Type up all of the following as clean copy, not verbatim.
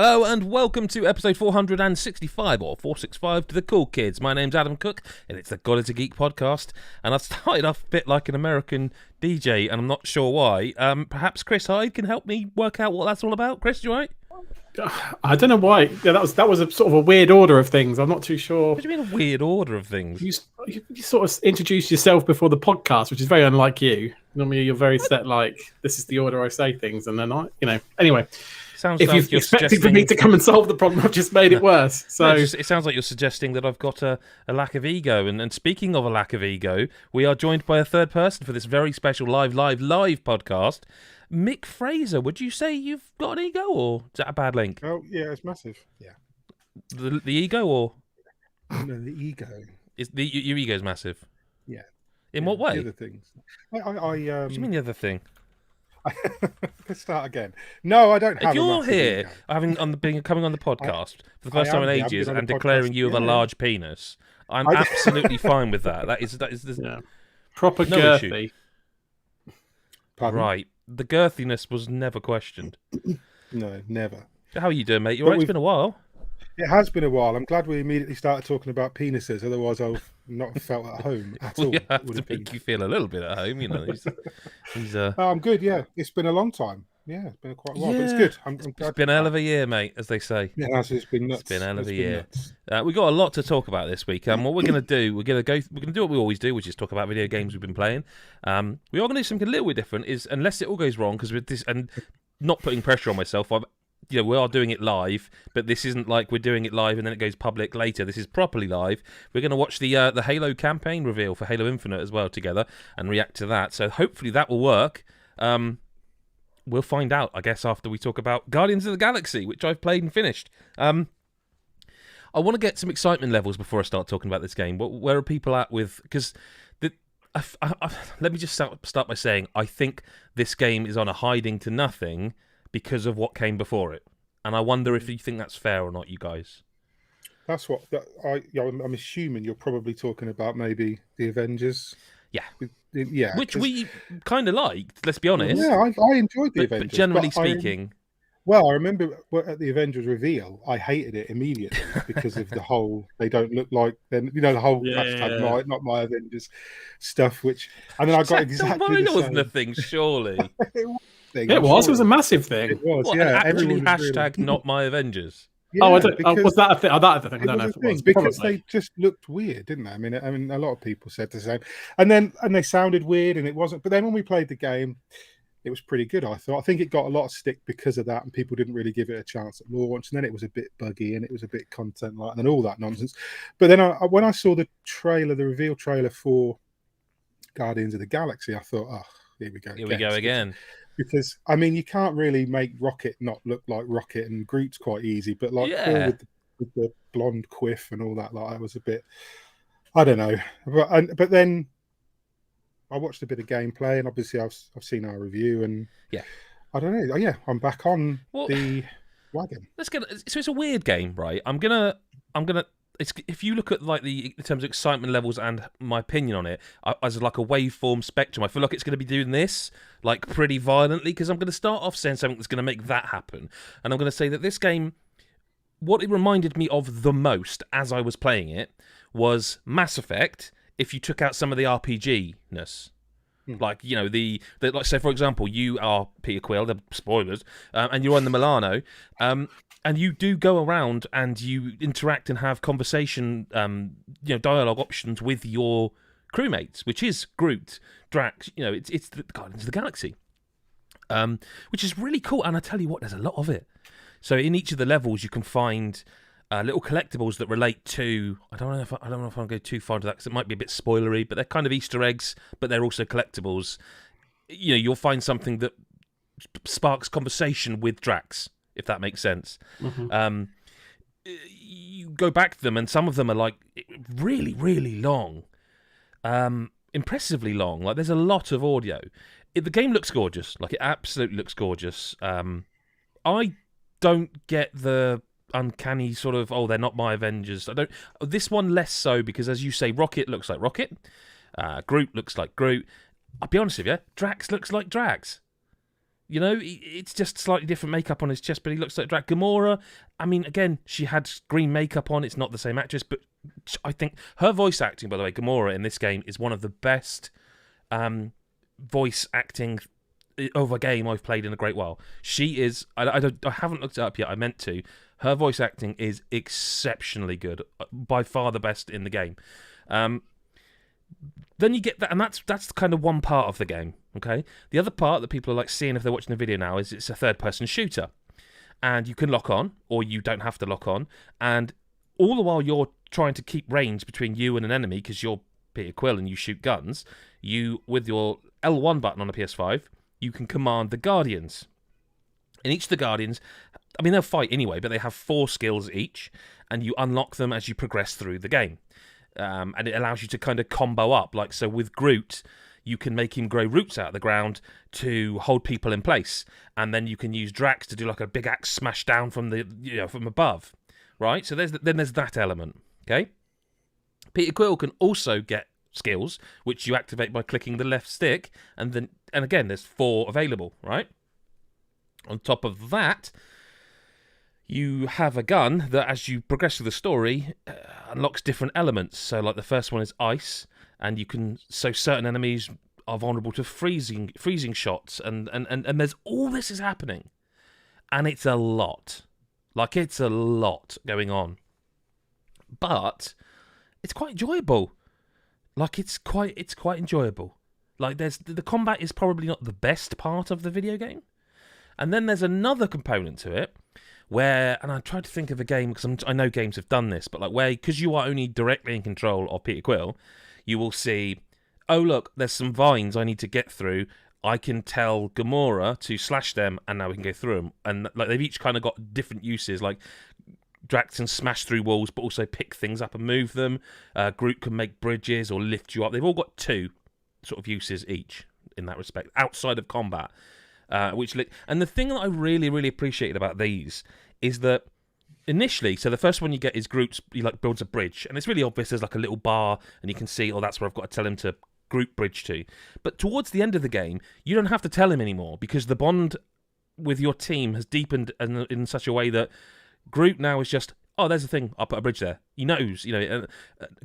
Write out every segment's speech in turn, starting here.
Hello and welcome to episode 465 or 465 to the Cool Kids. My name's Adam Cook and it's the God is a Geek podcast. And I started off a bit like an American DJ and I'm not sure why. Perhaps Chris Hyde can help me work out what that's all about. Chris, you all right? I don't know why. Yeah, that was a sort of a weird order of things. I'm not too sure. What do you mean a weird order of things? You sort of introduced yourself before the podcast, which is very unlike you. Normally, you're very set. Like this is the order I say things, and then anyway. Sounds if like you're you're expecting for me to come and solve the problem, I've just made it worse. So it sounds like you're suggesting that I've got a lack of ego. And speaking of a lack of ego, we are joined by a third person for this very special live podcast. Mick Fraser, would you say you've got an ego, or is that a bad link? Oh, yeah, it's massive. Yeah. The ego, or No, the ego. Your ego's massive? Yeah. In what way? The other things. What do you mean the other thing? Let's start again. No, I don't have. If you're a massive here ego. coming on the podcast for the first time in I am ages on and the declaring podcast, you have a yeah. large penis, I'm absolutely fine with that. That is proper no girthy. issue. Pardon? Right. The girthiness was never questioned. No, never. How are you doing, mate? You all right? It's been a while. It has been a while. I'm glad we immediately started talking about penises. Otherwise, I've not felt at home at all. We have Would to have been. make you feel a little bit at home, you know. I'm good. Yeah, it's been a long time. Yeah, it's been quite a while, but it's Yeah. good. I'm glad. It's been a hell of a year, mate, as they say. Yeah, it's been nuts. It's been a hell of It's a been year. nuts. We've got a lot to talk about this week. What we're going to do, we're going to do what we always do, which is talk about video games we've been playing. We are going to do something a little bit different, is unless it all goes wrong, because with this, and not putting pressure on myself, we are doing it live, but this isn't like we're doing it live and then it goes public later. This is properly live. We're going to watch the Halo campaign reveal for Halo Infinite as well together and react to that. So hopefully that will work. We'll find out, I guess, after we talk about Guardians of the Galaxy, which I've played and finished. I want to get some excitement levels before I start talking about this game. Where are people at with... Because let me just start by saying I think this game is on a hiding to nothing because of what came before it. And I wonder if you think that's fair or not, you guys. That's what I'm assuming you're probably talking about. Maybe the Avengers. Yeah. Yeah, which we kind of liked, let's be honest. Yeah, I enjoyed the Avengers. But generally speaking... I remember at the Avengers reveal, I hated it immediately because of the whole, they don't look like them, the whole hashtag not my Avengers stuff, and then I got exactly the same. Wasn't a thing, surely. It was a massive thing. It was, what, yeah. Actually hashtag not my Avengers. Yeah, was that a thing? That a thing? I don't know if it was. Because Probably. they just looked weird, didn't they? I mean, a lot of people said the same, and they sounded weird, and it wasn't. But then when we played the game, it was pretty good. I thought. I think it got a lot of stick because of that, and people didn't really give it a chance at launch. And then it was a bit buggy, and it was a bit content light, and all that nonsense. But then when I saw the reveal trailer for Guardians of the Galaxy, I thought, oh, here we go. Here we go again. Because I mean, you can't really make Rocket not look like Rocket, and Groot's quite easy, but like Paul with the blonde quiff and all that, like I was a bit, I don't know, but then I watched a bit of gameplay, and obviously I've seen our review, and I don't know, I'm back on the wagon. So it's a weird game, right? I'm gonna. If you look at like in terms of excitement levels and my opinion on it as like a waveform spectrum, I feel like it's going to be doing this like pretty violently, because I'm going to start off saying something that's going to make that happen, and I'm going to say that this game, what it reminded me of the most as I was playing it was Mass Effect. If you took out some of the RPG-ness. Like, like, say, for example, you are Peter Quill, the spoilers, and you're on the Milano, and you do go around and you interact and have conversation, dialogue options with your crewmates, which is Groot, Drax, it's the Guardians of the Galaxy, which is really cool. And I tell you what, there's a lot of it. So in each of the levels, you can find little collectibles that relate to. I don't know if I'll go too far into that because it might be a bit spoilery, but they're kind of Easter eggs, but they're also collectibles. You'll find something that sparks conversation with Drax, if that makes sense. Mm-hmm. You go back to them, and some of them are like really, really long, impressively long. Like there's a lot of audio. The game looks gorgeous. Like it absolutely looks gorgeous. I don't get the uncanny sort of, they're not my Avengers. I don't. This one less so, because as you say, Rocket looks like Rocket. Groot looks like Groot. I'll be honest with you, Drax looks like Drax. You know, it's just slightly different makeup on his chest, but he looks like Drac. Gamora, I mean, again, she had green makeup on. It's not the same actress, but I think her voice acting, by the way, Gamora in this game is one of the best voice acting of a game I've played in a great while. She is. I haven't looked it up yet. I meant to. Her voice acting is exceptionally good, by far the best in the game. Then you get that, and that's kind of one part of the game. Okay, the other part that people are like seeing if they're watching the video now is it's a third-person shooter, and you can lock on, or you don't have to lock on, and all the while you're trying to keep range between you and an enemy because you're Peter Quill and you shoot guns. You, with your L1 button on the PS5, you can command the Guardians. And each of the Guardians, I mean, they'll fight anyway, but they have 4 skills each, and you unlock them as you progress through the game. And it allows you to kind of combo up. Like, so with Groot, you can make him grow roots out of the ground to hold people in place. And then you can use Drax to do like a big axe smash down from from above. Right? So there's that element. Okay? Peter Quill can also get skills, which you activate by clicking the left stick, and again, there's 4 available, right? On top of that, you have a gun that, as you progress through the story, unlocks different elements. So, like, the first one is ice, and so certain enemies are vulnerable to freezing shots, and there's all this is happening, and it's a lot. Like, it's a lot going on, but it's quite enjoyable. Like, it's quite enjoyable. Like, the combat is probably not the best part of the video game, and then there's another component to it where, and I tried to think of a game because I know games have done this, but like where, because you are only directly in control of Peter Quill, you will see, oh look, there's some vines I need to get through. I can tell Gamora to slash them, and now we can go through them. And like they've each kind of got different uses. Like Drax can smash through walls, but also pick things up and move them. Groot can make bridges or lift you up. They've all got 2 sort of uses each in that respect, outside of combat. And the thing that I really, really appreciated about these is that initially, so the first one you get is he like builds a bridge, and it's really obvious. There's like a little bar, and you can see, oh, that's where I've got to tell him to Groot bridge to. But towards the end of the game, you don't have to tell him anymore because the bond with your team has deepened in such a way that Groot now is just, oh, there's a thing, I'll put a bridge there. He knows,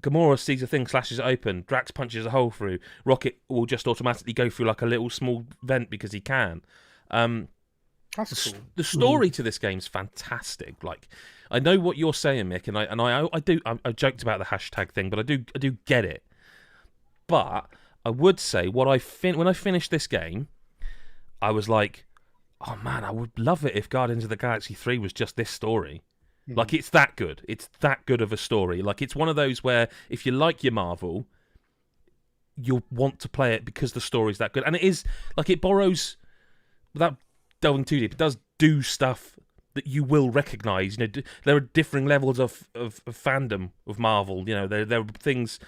Gamora sees a thing, slashes it open, Drax punches a hole through, Rocket will just automatically go through like a little small vent because he can. That's cool. The story to this game's fantastic. Like, I know what you're saying, Mick, and I joked about the hashtag thing, but I do get it. But I would say when I finished this game, I was like, oh man, I would love it if Guardians of the Galaxy 3 was just this story. Mm-hmm. Like, it's that good. It's that good of a story. Like, it's one of those where if you like your Marvel, you'll want to play it because the story's that good. And it is, like, it borrows, without delving too deep, it does do stuff that you will recognise. There are differing levels of fandom of Marvel. There are things,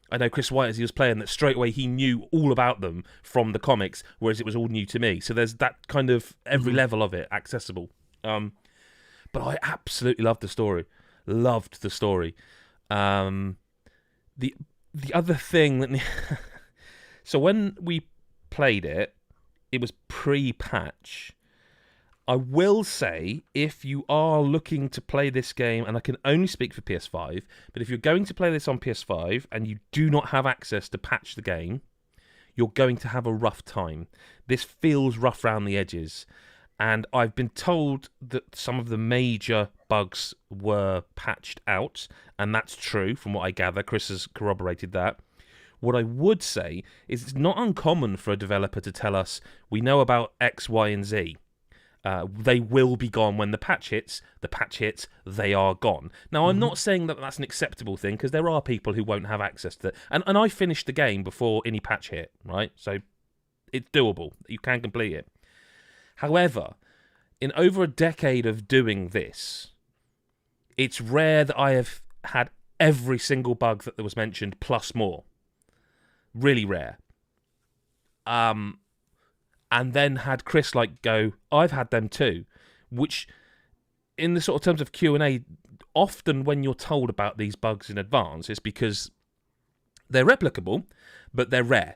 I know Chris White, as he was playing, that straight away he knew all about them from the comics, whereas it was all new to me. So there's that kind of every level of it accessible. But I absolutely loved the story. Loved the story. The other thing that so when we played it, it was pre-patch. I will say, if you are looking to play this game, and I can only speak for PS5, but if you're going to play this on PS5 and you do not have access to patch the game, you're going to have a rough time. This feels rough around the edges. And I've been told that some of the major bugs were patched out, and that's true from what I gather. Chris has corroborated that. What I would say is it's not uncommon for a developer to tell us, we know about X, Y, and Z. They will be gone when the patch hits. The patch hits, they are gone. Now, I'm not saying that that's an acceptable thing, because there are people who won't have access to it. And I finished the game before any patch hit, right? So it's doable. You can complete it. However, in over a decade of doing this, it's rare that I have had every single bug that was mentioned, plus more. Really rare. And then had Chris go, I've had them too, which in the sort of terms of Q&A, often when you're told about these bugs in advance, it's because they're replicable, but they're rare.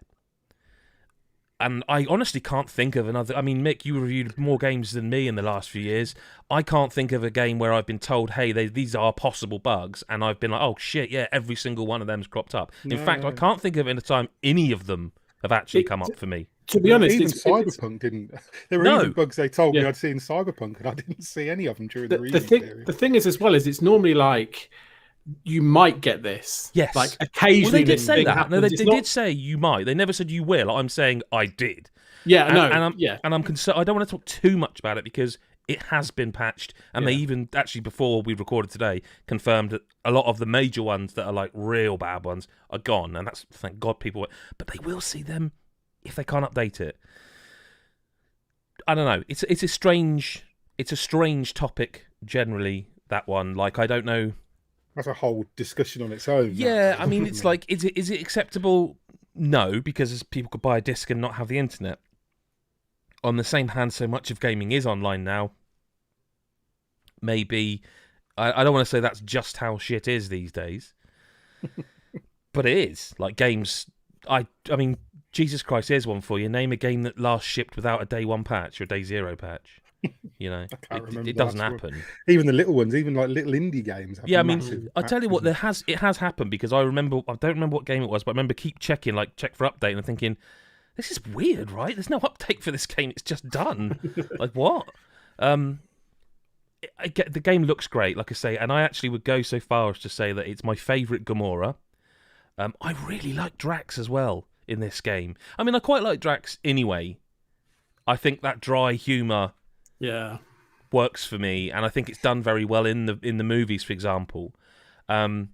And I honestly can't think of another. I mean, Mick, you reviewed more games than me in the last few years. I can't think of a game where I've been told, hey, these are possible bugs, and I've been like, oh shit, yeah, every single one of them's cropped up. In fact, I can't think of in a time any of them have actually come up for me. To be honest, even Cyberpunk didn't. There were even bugs they told me I'd seen Cyberpunk, and I didn't see any of them during the review period. The thing is, as well, is it's normally like you might get this. Yes. Like occasionally. Well, they did say that. Happens. No, they did say you might. They never said you will. I'm saying I did. Yeah, and I'm concerned. I don't want to talk too much about it because it has been patched, and they even actually before we recorded today confirmed that a lot of the major ones that are like real bad ones are gone, and that's thank God people. But they will see them if they can't update it. I don't know. It's a strange topic generally. That one, like I don't know. That's a whole discussion on its own. Yeah, I mean, it's like, is it acceptable? No, because people could buy a disc and not have the internet. On the same hand, so much of gaming is online now. Maybe, I don't want to say that's just how shit is these days, but it is. Like games, I mean, Jesus Christ, here's one for you. Name a game that last shipped without a day one patch or day zero patch. You know, I can't remember it doesn't happen. Even the little ones, even like little indie games. Yeah, I mean, I tell you what, it has happened because I don't remember what game it was, but I remember check for update, and thinking, this is weird, right? There's no update for this game; it's just done. Like what? The game looks great, like I say, and I actually would go so far as to say that it's my favourite Gamora. I really like Drax as well in this game. I mean, I quite like Drax anyway. I think that dry humour. Yeah, works for me, and I think it's done very well in the movies, for example. I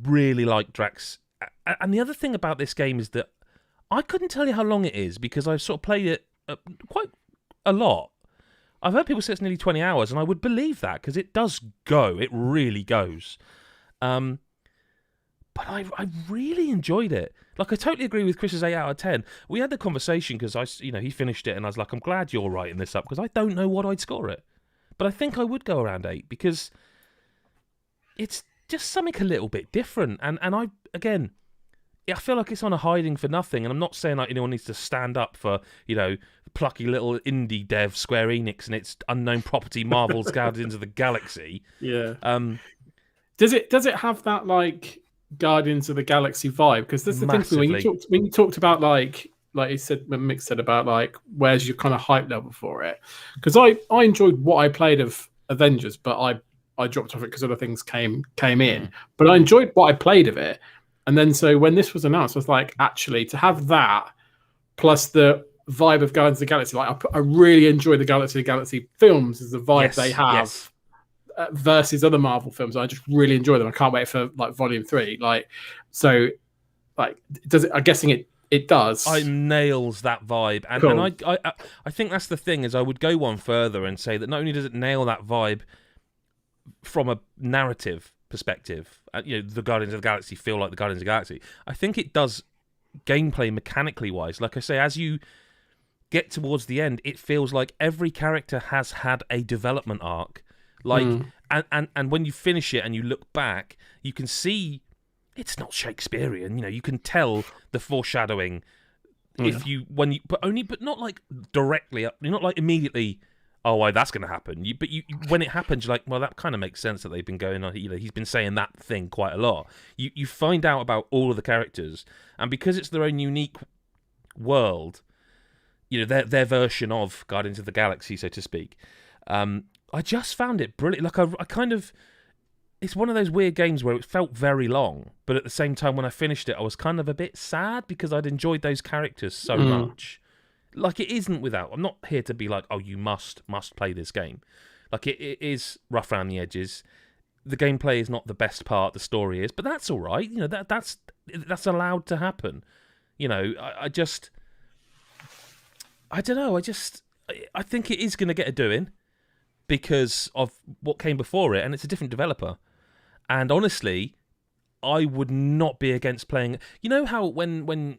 really like Drax, and the other thing about this game is that I couldn't tell you how long it is because I've sort of played it quite a lot. I've heard people say it's nearly 20 hours, and I would believe that because it does go. It really goes. But I really enjoyed it. Like, I totally agree with Chris's 8 out of 10. We had the conversation because he finished it, and I was like, I'm glad you're writing this up because I don't know what I'd score it. But I think I would go around 8 because it's just something a little bit different. And I feel like it's on a hiding for nothing. And I'm not saying like anyone needs to stand up for, plucky little indie dev Square Enix and its unknown property Marvel's Guardians of the Galaxy. Yeah. Does it have that like Guardians of the Galaxy vibe? Because that's the Massively. thing when you talked about like you said, when Mick said about like where's your kind of hype level for it, because I enjoyed what I played of Avengers, but I dropped off it because other things came in, but I enjoyed what I played of it. And then so when this was announced, I was like, actually to have that plus the vibe of Guardians of the Galaxy, like I really enjoy the Galaxy films as the vibe they have. Versus other Marvel films, I just really enjoy them. I can't wait for like Volume 3. Does it? I'm guessing it does. It nails that vibe, and Cool. and I think that's the thing is I would go one further and say that not only does it nail that vibe from a narrative perspective, the Guardians of the Galaxy feel like the Guardians of the Galaxy. I think it does gameplay mechanically wise. Like I say, as you get towards the end, it feels like every character has had a development arc. And when you finish it and you look back, you can see it's not Shakespearean. You can tell the foreshadowing but not like directly. You're not like immediately. Oh, why that's going to happen? But when it happens, you're like, well, that kind of makes sense that they've been going on. He's been saying that thing quite a lot. You find out about all of the characters, and because it's their own unique world, their version of Guardians of the Galaxy, so to speak. I just found it brilliant. Like I kind of, it's one of those weird games where it felt very long, but at the same time, when I finished it, I was kind of a bit sad because I'd enjoyed those characters so much. Like it isn't without. I'm not here to be like, oh, you must play this game. Like it is rough around the edges. The gameplay is not the best part. The story is, but that's all right. That's allowed to happen. I don't know. I think it is going to get a doing. Because of what came before it, and it's a different developer. And honestly, I would not be against playing. You know how when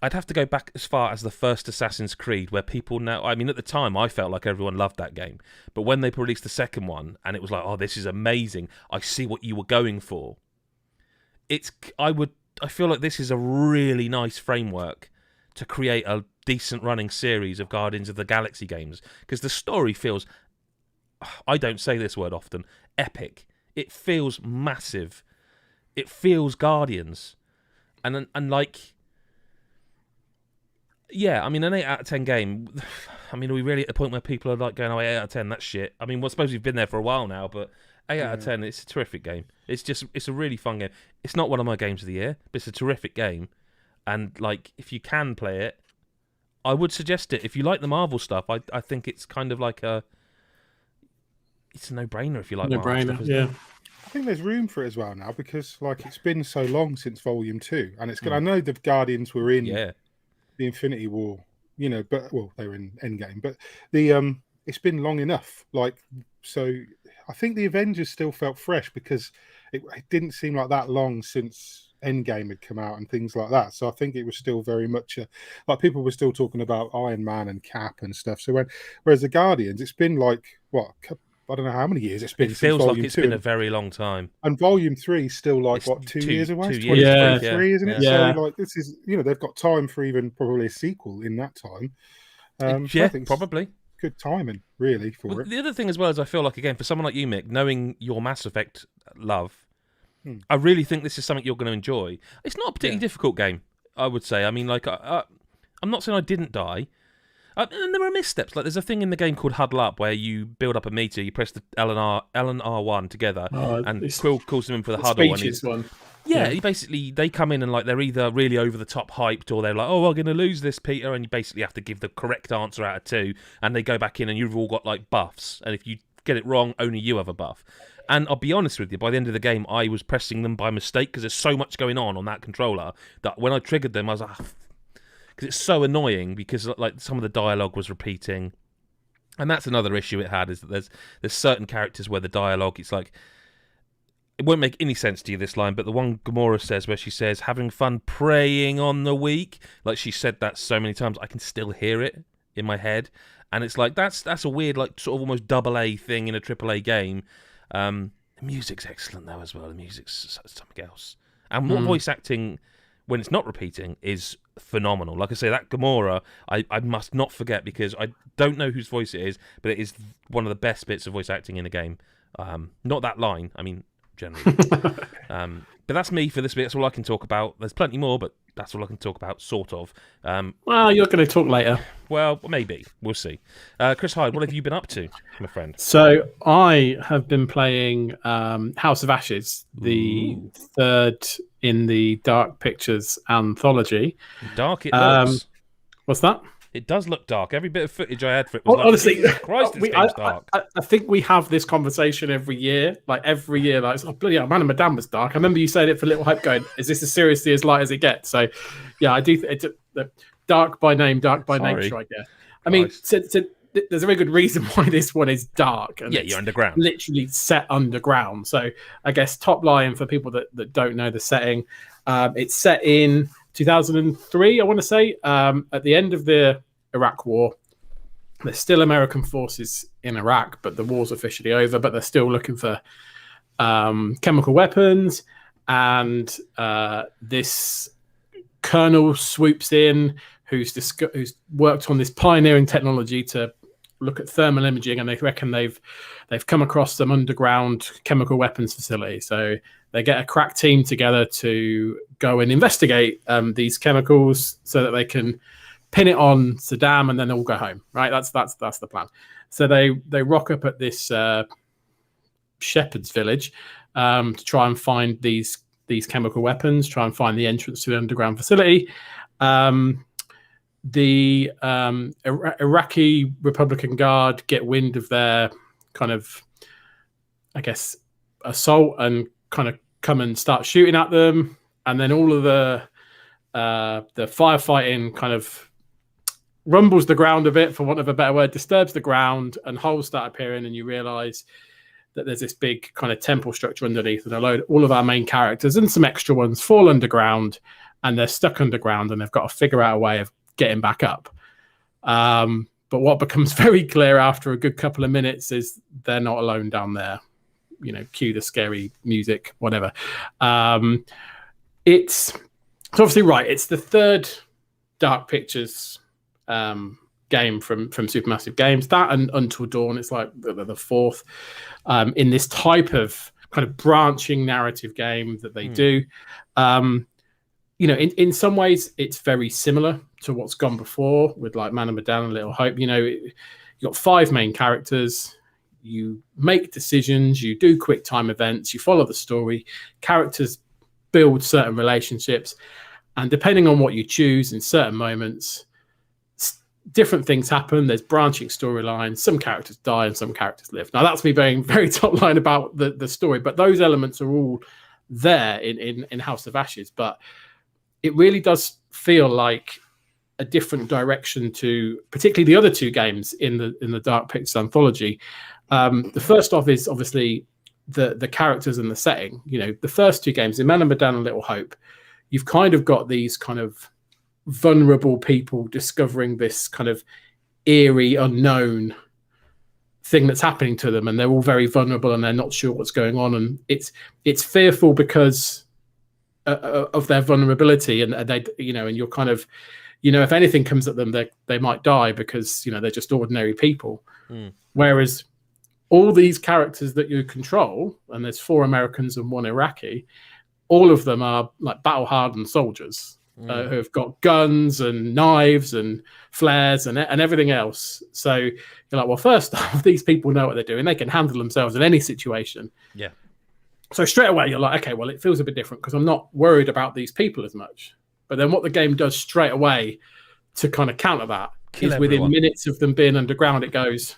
I'd have to go back as far as the first Assassin's Creed, where people now. I mean, at the time, I felt like everyone loved that game, but when they released the second one, and it was like, oh, this is amazing. I see what you were going for. I feel like this is a really nice framework to create a decent running series of Guardians of the Galaxy games, because the story feels, I don't say this word often, epic. It feels massive. It feels Guardians. And like, yeah, I mean, an 8 out of 10 game, I mean, are we really at the point where people are like going, oh, 8 out of 10, that's shit? I mean, I suppose we've been there for a while now, but 8 out of 10, it's a terrific game. It's a really fun game. It's not one of my games of the year, but it's a terrific game. And, like, if you can play it, I would suggest it. If you like the Marvel stuff, I think it's kind of like it's a no-brainer if you like Marvel stuff, isn't it? I think there's room for it as well now, because like it's been so long since Volume 2, and it's good. I know the Guardians were in the Infinity War, you know, but they were in Endgame, but it's been long enough. Like, so I think the Avengers still felt fresh because it didn't seem like that long since Endgame had come out and things like that. So I think it was still very much like people were still talking about Iron Man and Cap and stuff. So whereas the Guardians, it's been like I don't know how many years it's been. It feels since like it's been a very long time. And Volume 3 is still like, it's 2 years away? 2 years. 2023, isn't it? Yeah. So like this is, you know, they've got time for even probably a sequel in that time. Yeah, probably. Good timing, really, for it. The other thing as well is I feel like, again, for someone like you, Mick, knowing your Mass Effect love, I really think this is something you're going to enjoy. It's not a particularly difficult game, I would say. I mean, like, I'm not saying I didn't die. And there are missteps. Like, there's a thing in the game called Huddle Up where you build up a meter, you press the L and R1 together, and Quill calls them in for the huddle. One. Yeah, they come in and like they're either really over the top hyped or they're like, oh, we're going to lose this, Peter, and you basically have to give the correct answer out of 2, and they go back in and you've all got like buffs, and if you get it wrong, only you have a buff. And I'll be honest with you, by the end of the game, I was pressing them by mistake because there's so much going on that controller that when I triggered them, I was like, because it's so annoying because like some of the dialogue was repeating, and that's another issue it had, is that there's certain characters where the dialogue, it's like, it won't make any sense to you, this line, but the one Gamora says where she says, having fun preying on the weak, like she said that so many times, I can still hear it in my head, and it's like, that's a weird, like, sort of almost AA thing in a AAA game. The music's excellent though as well, the music's something else, and more voice acting when it's not repeating is phenomenal. Like I say, that Gamora, I must not forget, because I don't know whose voice it is, but it is one of the best bits of voice acting in a game. Not that line, I mean, generally. But that's me for this bit. That's all I can talk about. There's plenty more, but that's all I can talk about, sort of. Well, you're going to talk later. Well, maybe. We'll see. Chris Hyde, what have you been up to, my friend? So I have been playing House of Ashes, the third in the Dark Pictures Anthology. Dark it looks. What's that? It does look dark. Every bit of footage I had for it was honestly, Christ, this game's dark. I think we have this conversation every year. Like, oh, bloody hell, Man and Madame was dark. I remember you saying it for Little Hype going, is this as seriously as light as it gets? So, yeah, I do. It's dark by name, dark by nature, I guess. I mean, so there's a very good reason why this one is dark. And you're underground. Literally set underground. So, I guess top line for people that don't know the setting, it's set in 2003, I want to say, at the end of the Iraq War. There's still American forces in Iraq, but the war's officially over, but they're still looking for chemical weapons. And this colonel swoops in who's worked on this pioneering technology to look at thermal imaging, and they reckon they've come across some underground chemical weapons facility. So they get a crack team together to go and investigate these chemicals so that they can pin it on Saddam and then all go home. Right? That's the plan. So they rock up at this shepherd's village to try and find these chemical weapons, try and find the entrance to the underground facility. The Iraqi Republican Guard get wind of their kind of, I guess, assault and kind of come and start shooting at them. And then all of the firefighting kind of rumbles the ground a bit, for want of a better word, disturbs the ground, and holes start appearing, and you realise that there's this big kind of temple structure underneath, and all of our main characters and some extra ones fall underground, and they're stuck underground, and they've got to figure out a way of getting back up. But what becomes very clear after a good couple of minutes is they're not alone down there. You know, cue the scary music, whatever. It's obviously right. It's the third Dark Pictures game from Supermassive Games. That and Until Dawn is like the fourth in this type of kind of branching narrative game that they do. In some ways, it's very similar to what's gone before with like Man of Medan and Little Hope. You've got 5 main characters. You make decisions, you do quick time events, you follow the story, characters build certain relationships, and depending on what you choose in certain moments, different things happen. There's branching storylines. Some characters die and some characters live. Now, that's me being very top line about the story, but those elements are all there in House of Ashes. But it really does feel like a different direction to particularly the other 2 games in the Dark Pictures Anthology. The first off is obviously the characters and the setting. The first 2 games in Man of Medan and Little Hope, you've kind of got these kind of vulnerable people discovering this kind of eerie, unknown thing that's happening to them, and they're all very vulnerable and they're not sure what's going on, and it's fearful because of their vulnerability, and they and you're kind of if anything comes at them, they might die because they're just ordinary people. Whereas all these characters that you control, and there's 4 Americans and 1 Iraqi, all of them are like battle-hardened soldiers who have got guns and knives and flares and everything else. So you're like, well, first off, these people know what they're doing. They can handle themselves in any situation. Yeah. So straight away, you're like, okay, well, it feels a bit different because I'm not worried about these people as much. But then what the game does straight away to kind of counter that is within minutes of them being underground, it goes,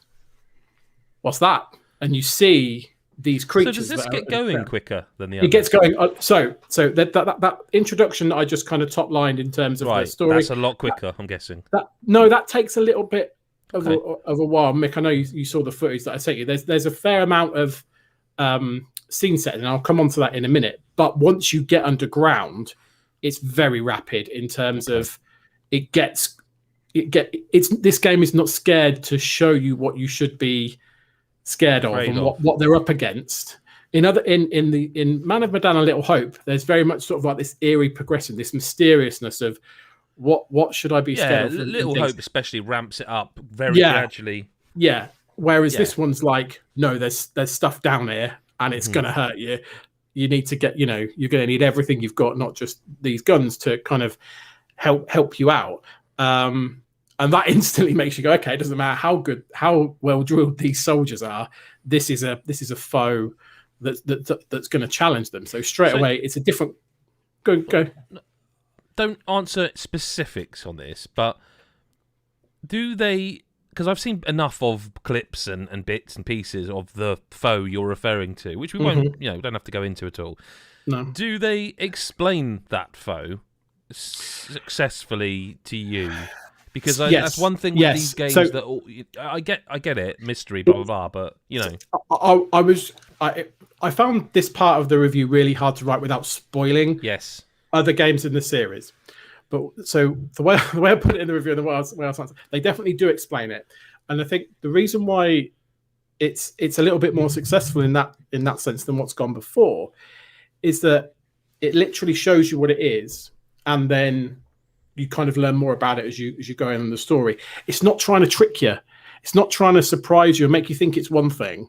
what's that? And you see these creatures. So does this get going quicker than the others? It gets going. So that introduction that I just kind of top lined in terms of the story. That's a lot quicker, I'm guessing. That takes a little bit of a while. Mick, I know you saw the footage that I sent you. There's a fair amount of scene setting, and I'll come on to that in a minute. But once you get underground, it's very rapid in terms of this game is not scared to show you what you should be scared of and what they're up against. In Man of Medan and Little Hope, there's very much sort of like this eerie progression, this mysteriousness of what should I be scared of? Little Hope especially ramps it up very gradually. Yeah. Whereas this one's like, no, there's stuff down here and it's gonna hurt you. You need to get, you're gonna need everything you've got, not just these guns, to kind of help you out. And that instantly makes you go, okay, it doesn't matter how well drilled these soldiers are. This is a foe that's going to challenge them. So straight away, it's a different. Go. Don't answer specifics on this, but do they? Because I've seen enough of clips and bits and pieces of the foe you're referring to, which we won't, don't have to go into at all. No. Do they explain that foe successfully to you? Because that's one thing with these games that I get it, mystery, blah blah blah. But I found this part of the review really hard to write without spoiling other games in the series. But so the way I put it in the review and the way I answer, they definitely do explain it, and I think the reason why it's a little bit more successful in that sense than what's gone before is that it literally shows you what it is, and then you kind of learn more about it as you go in the story. It's not trying to trick you. It's not trying to surprise you and make you think it's one thing,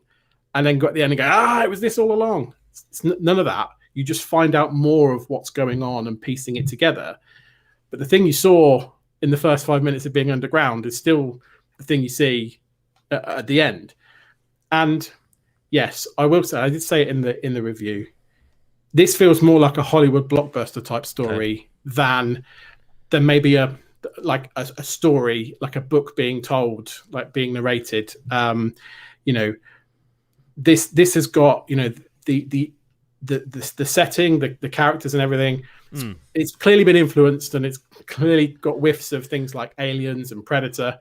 and then go at the end and go, it was this all along. It's none of that. You just find out more of what's going on and piecing it together. But the thing you saw in the first 5 minutes of being underground is still the thing you see at the end. And yes, I will say, I did say it in the review, this feels more like a Hollywood blockbuster type story than maybe a story, like a book being told, like being narrated. This has got the setting, the characters and everything. It's clearly been influenced, and it's clearly got whiffs of things like Aliens and Predator,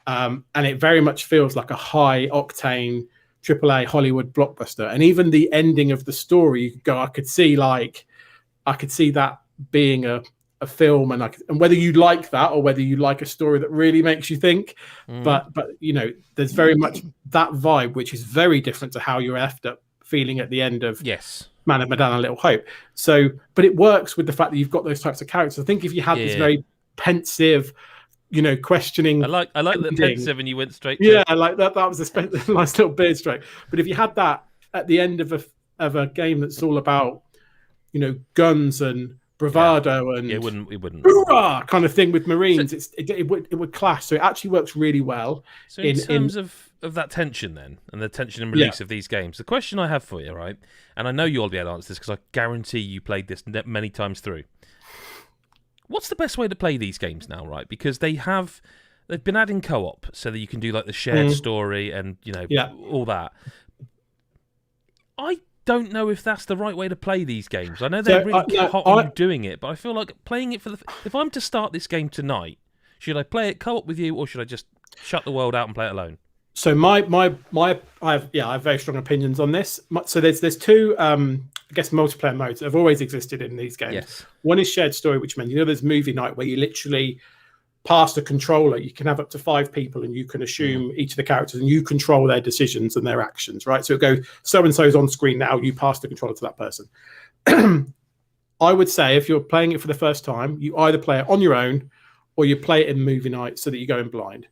and it very much feels like a high octane AAA Hollywood blockbuster. And even the ending of the story, you could go, I could see that being a film, and whether you like that or whether you like a story that really makes you think. But there's very much that vibe, which is very different to how you're left up feeling at the end of Man of Medan and Little Hope. So, but it works with the fact that you've got those types of characters. I think if you had this very pensive, questioning. I like the ending. pensive, and you went straight. Yeah, like that. That was a nice little beard stroke. But if you had that at the end of a game that's all about, guns and bravado and it wouldn't hoorah kind of thing with Marines, it would clash. So it actually works really well. So in terms of that tension then, and the tension and release of these games, the question I have for you, right, and I know you'll be able to answer this because I guarantee you played this many times through. What's the best way to play these games now, right? Because they've been adding co-op so that you can do like the shared story and all that. I don't know if that's the right way to play these games. I know they're really hot on you doing it, but I feel like playing it if I'm to start this game tonight, should I play it co-op with you, or should I just shut the world out and play it alone? So I have very strong opinions on this. So there's two I guess multiplayer modes that have always existed in these games. Yes. One is shared story, which means there's movie night where you literally pass the controller. You can have up to 5 people, and you can assume each of the characters, and you control their decisions and their actions. Right. So it goes, so and so's on screen now. You pass the controller to that person. I would say if you're playing it for the first time, you either play it on your own, or you play it in movie night so that you go in blind.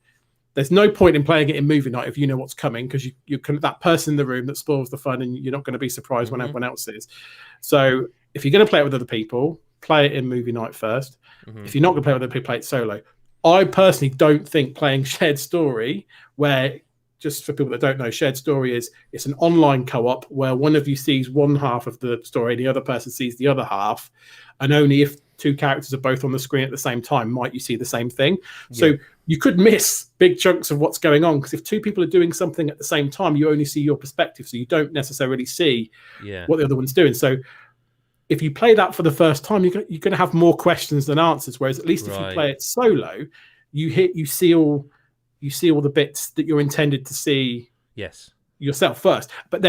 There's no point in playing it in movie night if you know what's coming, because you can that person in the room that spoils the fun, and you're not going to be surprised when everyone else is. So if you're going to play it with other people, play it in movie night first. If you're not going to play it with other people, play it solo. I personally don't think playing shared story, where, just for people that don't know, shared story it's an online co-op where one of you sees one half of the story and the other person sees the other half, and only if 2 characters are both on the screen at the same time might you see the same thing. So you could miss big chunks of what's going on, because if 2 people are doing something at the same time, you only see your perspective, so you don't necessarily see what the other one's doing. So if you play that for the first time, you're going to have more questions than answers. Whereas at least if you play it solo, you see all the bits that you're intended to see yourself first. But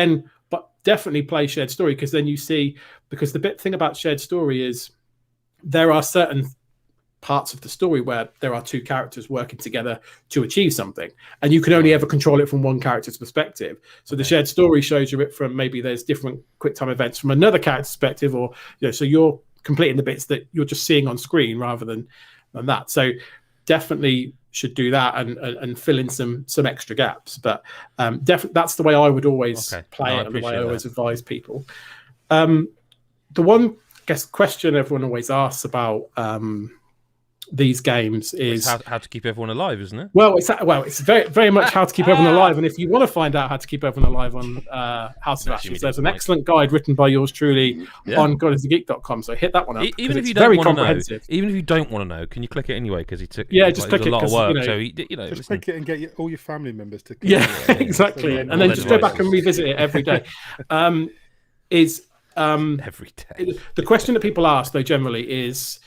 definitely play shared story, because then you see, because the thing about shared story is there are certain parts of the story where there are 2 characters working together to achieve something, and you can only ever control it from one character's perspective. So the shared story shows you it from, maybe there's different quick time events from another character's perspective, or so you're completing the bits that you're just seeing on screen rather than that. So definitely should do that and fill in some extra gaps. But definitely that's the way I would always play it, and the way I always advise people. The one question everyone always asks about these games is how to keep everyone alive, isn't it? Well, it's very, very much how to keep everyone alive. And if you want to find out how to keep everyone alive on House of Ashes, there's an excellent guide written by yours truly on godisthegeek.com. So hit that one up. Even if you don't want to know, even if you don't want to know, can you click it anyway? Because he took just click it, a lot of work. So just click it and get all your family members to click it. Exactly, and then just go back and revisit it every day. Every day. The question that people ask, though, generally is,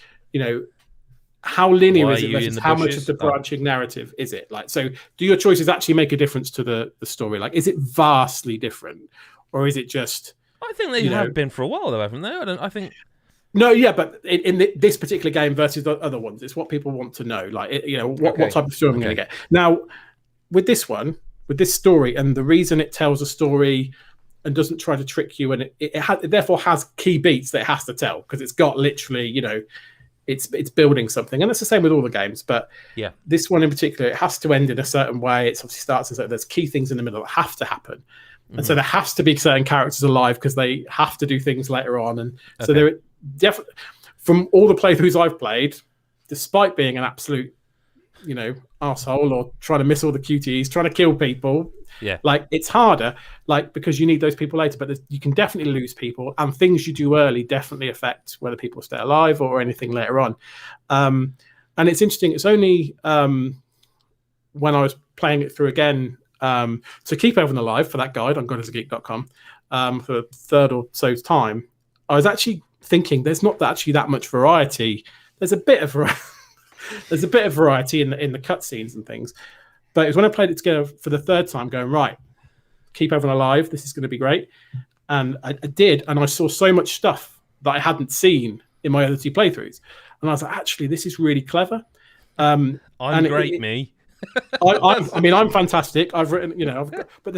how linear is it versus how much of the branching narrative is it? Like, so do your choices actually make a difference to the story? Like, is it vastly different, or is it just? I think they have been for a while, though, haven't they? I think. No, yeah, but in this particular game versus the other ones, it's what people want to know. Like, what type of story I'm going to get. Now, with this story, and the reason it tells a story and doesn't try to trick you, and it therefore has key beats that it has to tell, because it's got literally, it's building something, and it's the same with all the games. But this one in particular, it has to end in a certain way. It obviously starts, and so there's key things in the middle that have to happen, and so there has to be certain characters alive because they have to do things later on. And so there definitely, from all the playthroughs I've played, despite being an absolute, arsehole or trying to miss all the QTEs, trying to kill people. Like, it's harder, because you need those people later, but you can definitely lose people, and things you do early definitely affect whether people stay alive or anything later on. And it's interesting. It's only when I was playing it through again to keep everyone alive for that guide on godisthegeek.com for the third or so time, I was actually thinking there's not actually that much variety. There's a bit of variety in the cutscenes and things. But it was when I played it together for the third time, going, right, keep everyone alive. This is going to be great. And I did. And I saw so much stuff that I hadn't seen in my other 2 playthroughs. And I was like, actually, this is really clever. I'm great, me. I'm fantastic. I've written, but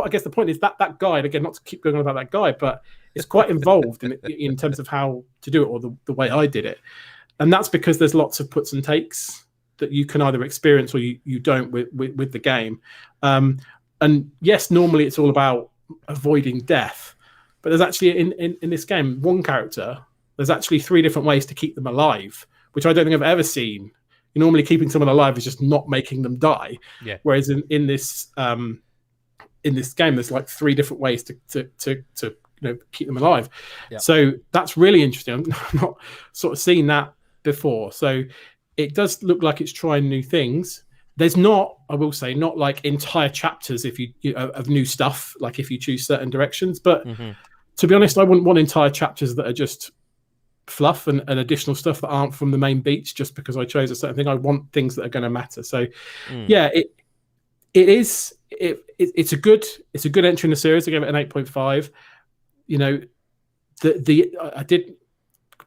I guess the point is that guide, again, not to keep going on about that guide, but it's quite involved in terms of how to do it, or the way I did it. and that's because there's lots of puts and takes that you can either experience or you don't with the game. And yes, normally it's all about avoiding death, but there's actually in this game one character. There's actually 3 different ways to keep them alive, which I don't think I've ever seen. Normally, keeping someone alive is just not making them die. Yeah. Whereas in this game, there's like 3 different ways to keep them alive. Yeah. So that's really interesting. I've not sort of seen that before. So it does look like it's trying new things. There's not, I will say, not like entire chapters if you of new stuff, like if you choose certain directions. But to be honest, I wouldn't want entire chapters that are just fluff and additional stuff that aren't from the main beats just because I chose a certain thing. I want things that are going to matter. So yeah, it's a good entry in the series. I gave it an 8.5. I did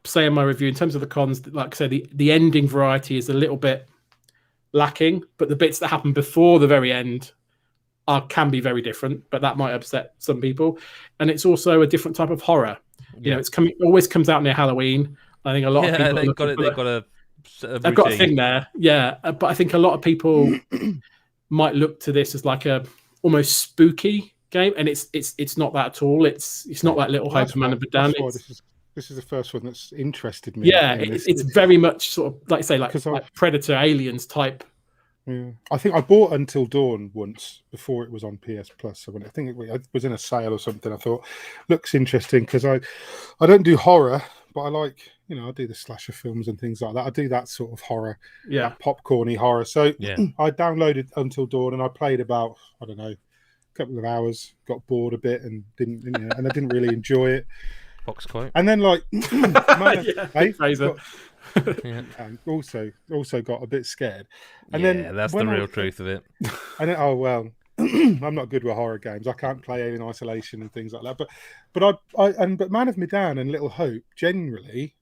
say in my review in terms of the cons, like I said, the ending variety is a little bit lacking, but the bits that happen before the very end can be very different, but that might upset some people. And it's also a different type of horror. It's always comes out near Halloween. I think a lot of people they've got a thing there. Yeah, but I think a lot of people might look to this as like a almost spooky game, and it's not that at all. It's not like Little Hope Man of Badan. This is the first one that's interested me. Yeah, it's very much sort of like Predator, Aliens type. Yeah. I think I bought Until Dawn once before it was on PS Plus. So I think it was in a sale or something. I thought, looks interesting because I don't do horror, but I like, I do the slasher films and things like that. I do that sort of horror, that popcorny horror. So I downloaded Until Dawn and I played about, I don't know, a couple of hours, got bored a bit and and I didn't really enjoy it. Box quote. And then Fraser. And also got a bit scared. And then that's the real truth of it. And then, I'm not good with horror games. I can't play Alien Isolation and things like that. But Man of Medan and Little Hope generally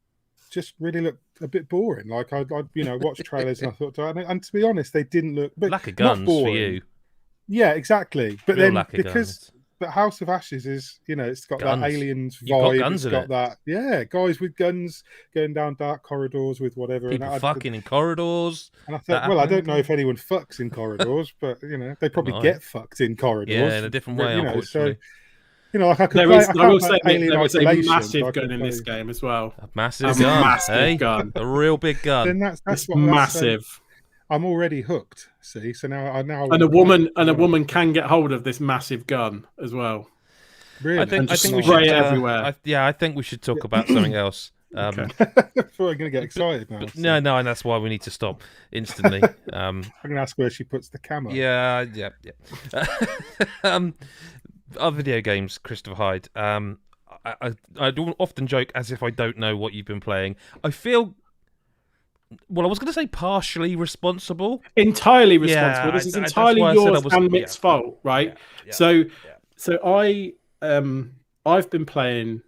just really looked a bit boring. Like I watched trailers and I thought, and to be honest, they didn't look. But lack of guns for you. Yeah, exactly. But real then because. But House of Ashes is, it's got guns. That aliens vibe. Got guns it's got that, guys with guns going down dark corridors with whatever. People fucking in corridors. And I thought, I don't know if anyone fucks in corridors, but they probably get fucked in corridors. Yeah, in a different way, unfortunately. So, like I could there was a massive gun in this game as well. A massive gun, a real big gun. Then that's massive. I'm already hooked. See, so now and a woman can get hold of this massive gun as well. Really? I think we should everywhere. I think we should talk about something else. Okay. I'm going to get excited now. No, and that's why we need to stop instantly. I'm going to ask where she puts the camera. Yeah. Other video games, Christopher Hyde. I don't often joke as if I don't know what you've been playing. I feel. Well, I was going to say partially responsible. Entirely responsible. This is entirely yours and Mick's fault, right? So I've been playing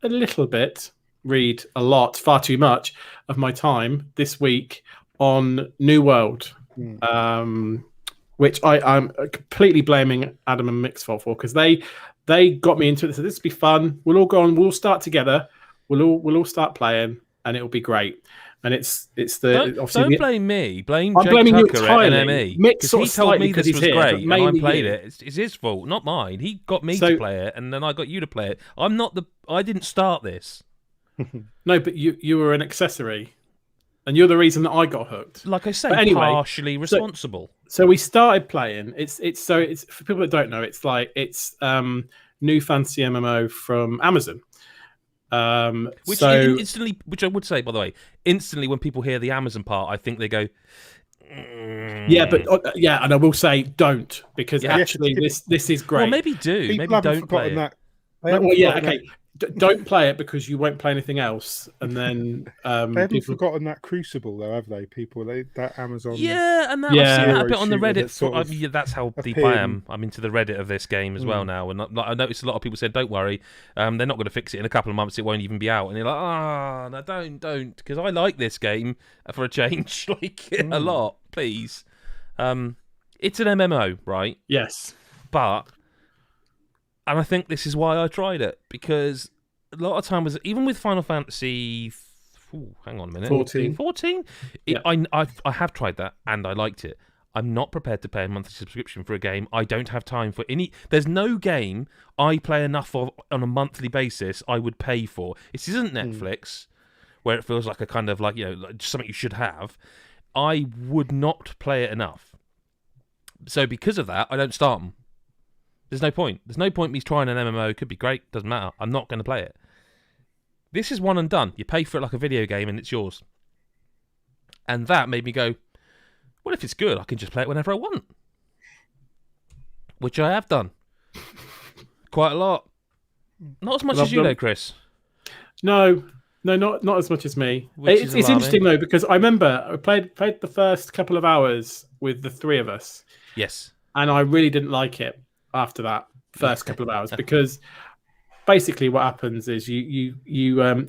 a little bit, read a lot, far too much of my time this week on New World, which I'm completely blaming Adam and Mick's fault for because they got me into it. They said this will be fun. We'll all go on. We'll start together. We'll all start playing, and it'll be great. And it's don't blame me. Blame I'm Jake blaming Tucker you entirely. at NME. Mick He told me this was great, and I played you. it. It's his fault, not mine. He got me to play it, and then I got you to play it. I didn't start this. No, but you were an accessory, and you're the reason that I got hooked. Like I say, anyway, partially responsible. So we started playing. It's for people that don't know. It's new fancy MMO from Amazon. Which I would say, by the way, instantly when people hear the Amazon part, I think they go, and I will say don't because actually this is great. Well, maybe do, People maybe don't play that. Okay. Don't play it because you won't play anything else, and then they haven't forgotten that Crucible, though, have they? People, that Amazon. Yeah, and I've seen that a bit on the Reddit. That's how deep I am. I'm into the Reddit of this game as well now, and I noticed a lot of people said, "Don't worry, they're not going to fix it in a couple of months. It won't even be out." And you're like, no, don't, because I like this game for a change, a lot. Please, it's an MMO, right? Yes, and I think this is why I tried it, because a lot of times, even with Final Fantasy hang on a minute. 14. 14? Yeah. I have tried that, and I liked it. I'm not prepared to pay a monthly subscription for a game. I don't have time for any... There's no game I play enough of on a monthly basis I would pay for. This isn't Netflix, where it feels like a kind of like, like something you should have. I would not play it enough. So because of that, I don't start them. There's no point. There's no point me trying an MMO. It could be great. Doesn't matter. I'm not going to play it. This is one and done. You pay for it like a video game and it's yours. And that made me go, well, if it's good, I can just play it whenever I want. Which I have done. Quite a lot. Not as much as you though, Chris. No, not as much as me. Which It's interesting though, because I remember I played the first couple of hours with the three of us. Yes. And I really didn't like it after that first couple of hours, because basically what happens is you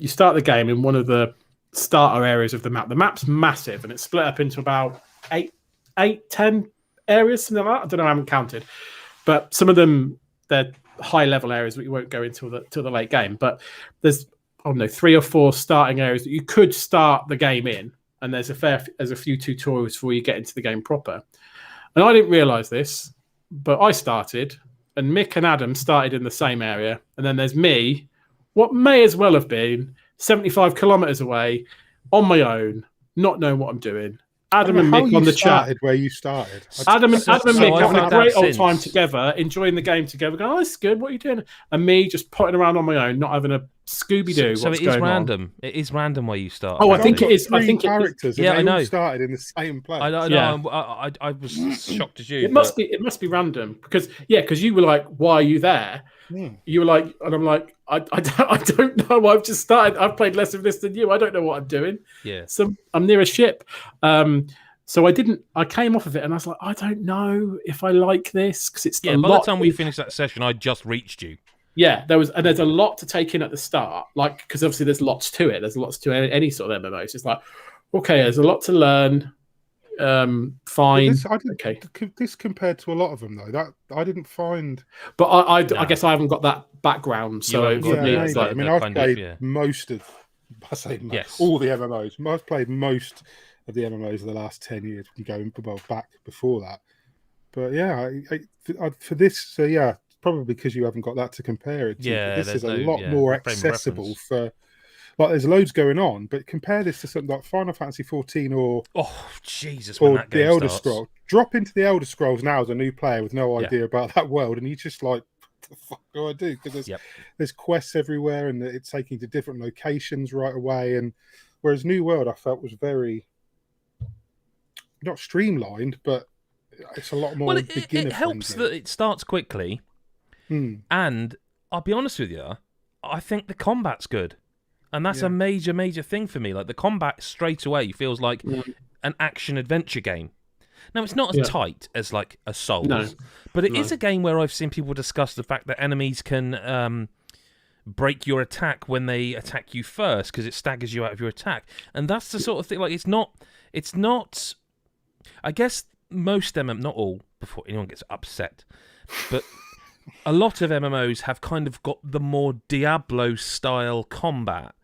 start the game in one of the starter areas of the map. The map's massive and it's split up into about 10 areas, something like that. I don't know, I haven't counted. But some of them, they're high level areas that you won't go into till the late game. But there's 3 or 4 starting areas that you could start the game in, and there's a few tutorials before you get into the game proper. And I didn't realise this, but I started, and Mick and Adam started in the same area, and then there's me, what may as well have been 75 kilometres away, on my own, not knowing what I'm doing. Adam and Mick on the chat. Where you started. Adam and Mick having a great old time together, enjoying the game together, going, "Oh, this is good. What are you doing?" And me just potting around on my own, not having a Scooby-Doo. So what's it is going random. on. It is random where you start. Oh, I think it is. I think characters. Yeah, I know. All started in the same place. I know. Yeah. I was shocked as you. It must be random because you were like, "Why are you there?" You were like, and I'm like, I don't know. I've just started. I've played less of this than you. I don't know what I'm doing. Yeah. So I'm near a ship. So I came off of it and I was like, I don't know if I like this because it's by the time we finished that session, I just reached you. Yeah, there's a lot to take in at the start, like because obviously there's lots to it. There's lots to any sort of MMOs. It's like, okay, there's a lot to learn. Fine. This compared to a lot of them though, that I didn't find. But I guess I haven't got that background. So I've played most of. I say all the MMOs. I've played most of the MMOs of the last 10 years, going back before that. But yeah, for this, probably because you haven't got that to compare it to. Yeah, this is a lot more accessible for. Like, there's loads going on, but compare this to something like Final Fantasy 14 or Jesus, or the Elder Scrolls. Drop into the Elder Scrolls now as a new player with no idea about that world, and you just like, what the fuck do I do? Because there's quests everywhere, and it's taking you to different locations right away. And whereas New World, I felt was very not streamlined, but it's a lot more beginner. It helps that it starts quickly, and I'll be honest with you, I think the combat's good. And that's a major, major thing for me. Like, the combat straight away feels like an action-adventure game. Now, it's not as tight as, like, a Souls, but it is a game where I've seen people discuss the fact that enemies can break your attack when they attack you first, because it staggers you out of your attack. And that's the sort of thing, like, it's not... I guess most not all, before anyone gets upset, but... a lot of MMOs have kind of got the more Diablo-style combat.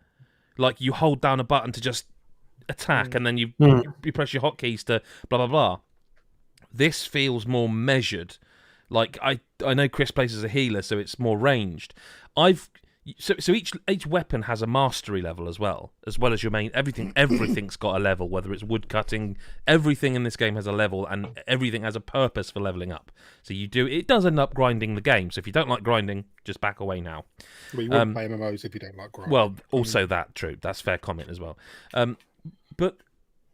Like, you hold down a button to just attack, and then you press your hotkeys to blah, blah, blah. This feels more measured. Like, I know Chris plays as a healer, so it's more ranged. So each weapon has a mastery level as well as your main. Everything's got a level, whether it's wood cutting. Everything in this game has a level, and everything has a purpose for leveling up. So it does end up grinding the game. So if you don't like grinding, just back away now. Well, you wouldn't play MMOs if you don't like grinding. Well, also that, true. That's a fair comment as well. But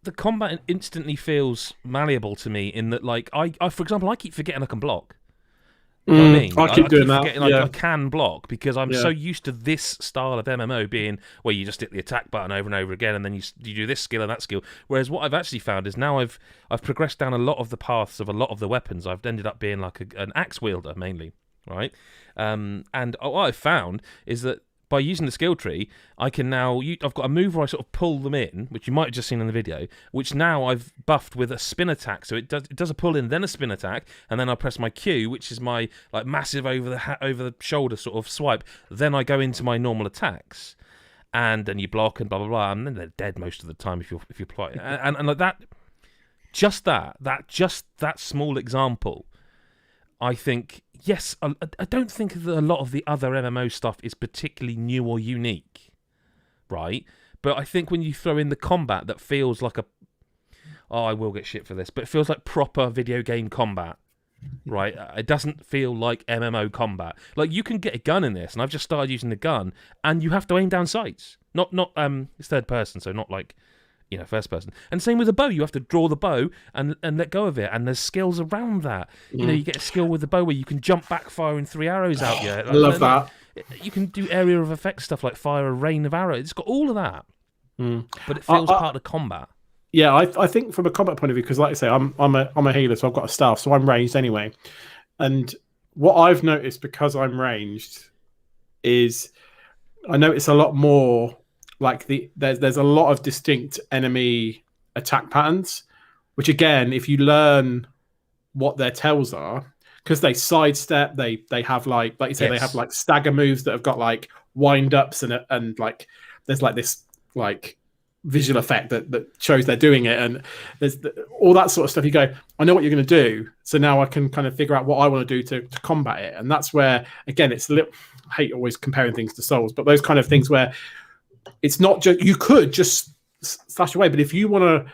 the combat instantly feels malleable to me in that, like, I for example, I keep forgetting I can block. You know what I mean? I keep doing that. I can block because I'm so used to this style of MMO being where you just hit the attack button over and over again, and then you do this skill and that skill. Whereas what I've actually found is now I've progressed down a lot of the paths of a lot of the weapons. I've ended up being like an axe wielder mainly, right? And what I've found is that by using the skill tree, I can now... I've got a move where I sort of pull them in, which you might have just seen in the video, which now I've buffed with a spin attack. So it does a pull in, then a spin attack, and then I press my Q, which is my like massive over the shoulder sort of swipe. Then I go into my normal attacks. and then you block and blah blah blah, and then they're dead most of the time if you're playing. And like that, just that small example, I think, yes, I don't think that a lot of the other MMO stuff is particularly new or unique, right? But I think when you throw in the combat that feels like I will get shit for this, but it feels like proper video game combat, right? It doesn't feel like MMO combat. Like, you can get a gun in this, and I've just started using the gun, and you have to aim down sights. Not it's third person, so not like, first person. And same with the bow. You have to draw the bow and let go of it. And there's skills around that. You get a skill with the bow where you can jump back firing 3 arrows out. Yeah, I love that. You can do area of effect stuff like fire a rain of arrows. It's got all of that, but it feels part of combat. Yeah, I think from a combat point of view, because like I say, I'm a healer, so I've got a staff, so I'm ranged anyway. And what I've noticed because I'm ranged is I notice a lot more. Like there's a lot of distinct enemy attack patterns, which again, if you learn what their tells are, because they sidestep, they have like you say, They have like stagger moves that have got like wind ups and like there's like this like visual effect that shows they're doing it, and there's all that sort of stuff. You go, I know what you're going to do, so now I can kind of figure out what I want to do to combat it. And that's where again, it's a little. I hate always comparing things to Souls, but those kind of things where it's not just you could just slash away, but if you want to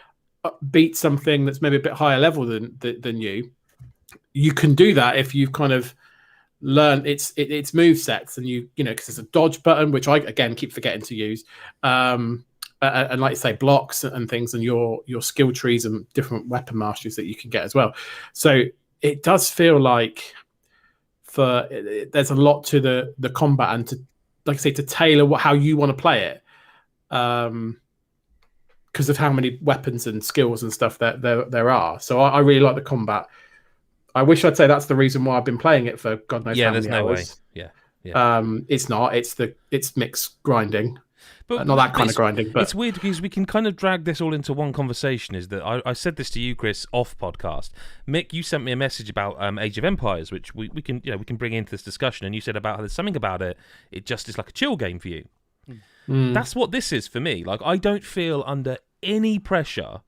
beat something that's maybe a bit higher level than you can do that if you've kind of learned its move sets, and because there's a dodge button, which I again keep forgetting to use, and like you say, blocks and things, and your skill trees and different weapon masteries that you can get as well. So it does feel like there's a lot to the combat, and to, like I say, to tailor how you want to play it, because of how many weapons and skills and stuff that there are. So I really like the combat. I wish I'd say that's the reason why I've been playing it for God knows how many hours. Yeah. It's not. It's mixed grinding. But not that kind of grinding. But it's weird because we can kind of drag this all into one conversation. Is that I said this to you, Chris, off podcast. Mick, you sent me a message about Age of Empires, which we can bring into this discussion, and you said about how there's something about it. It just is like a chill game for you. That's what this is for me. Like, I don't feel under any pressure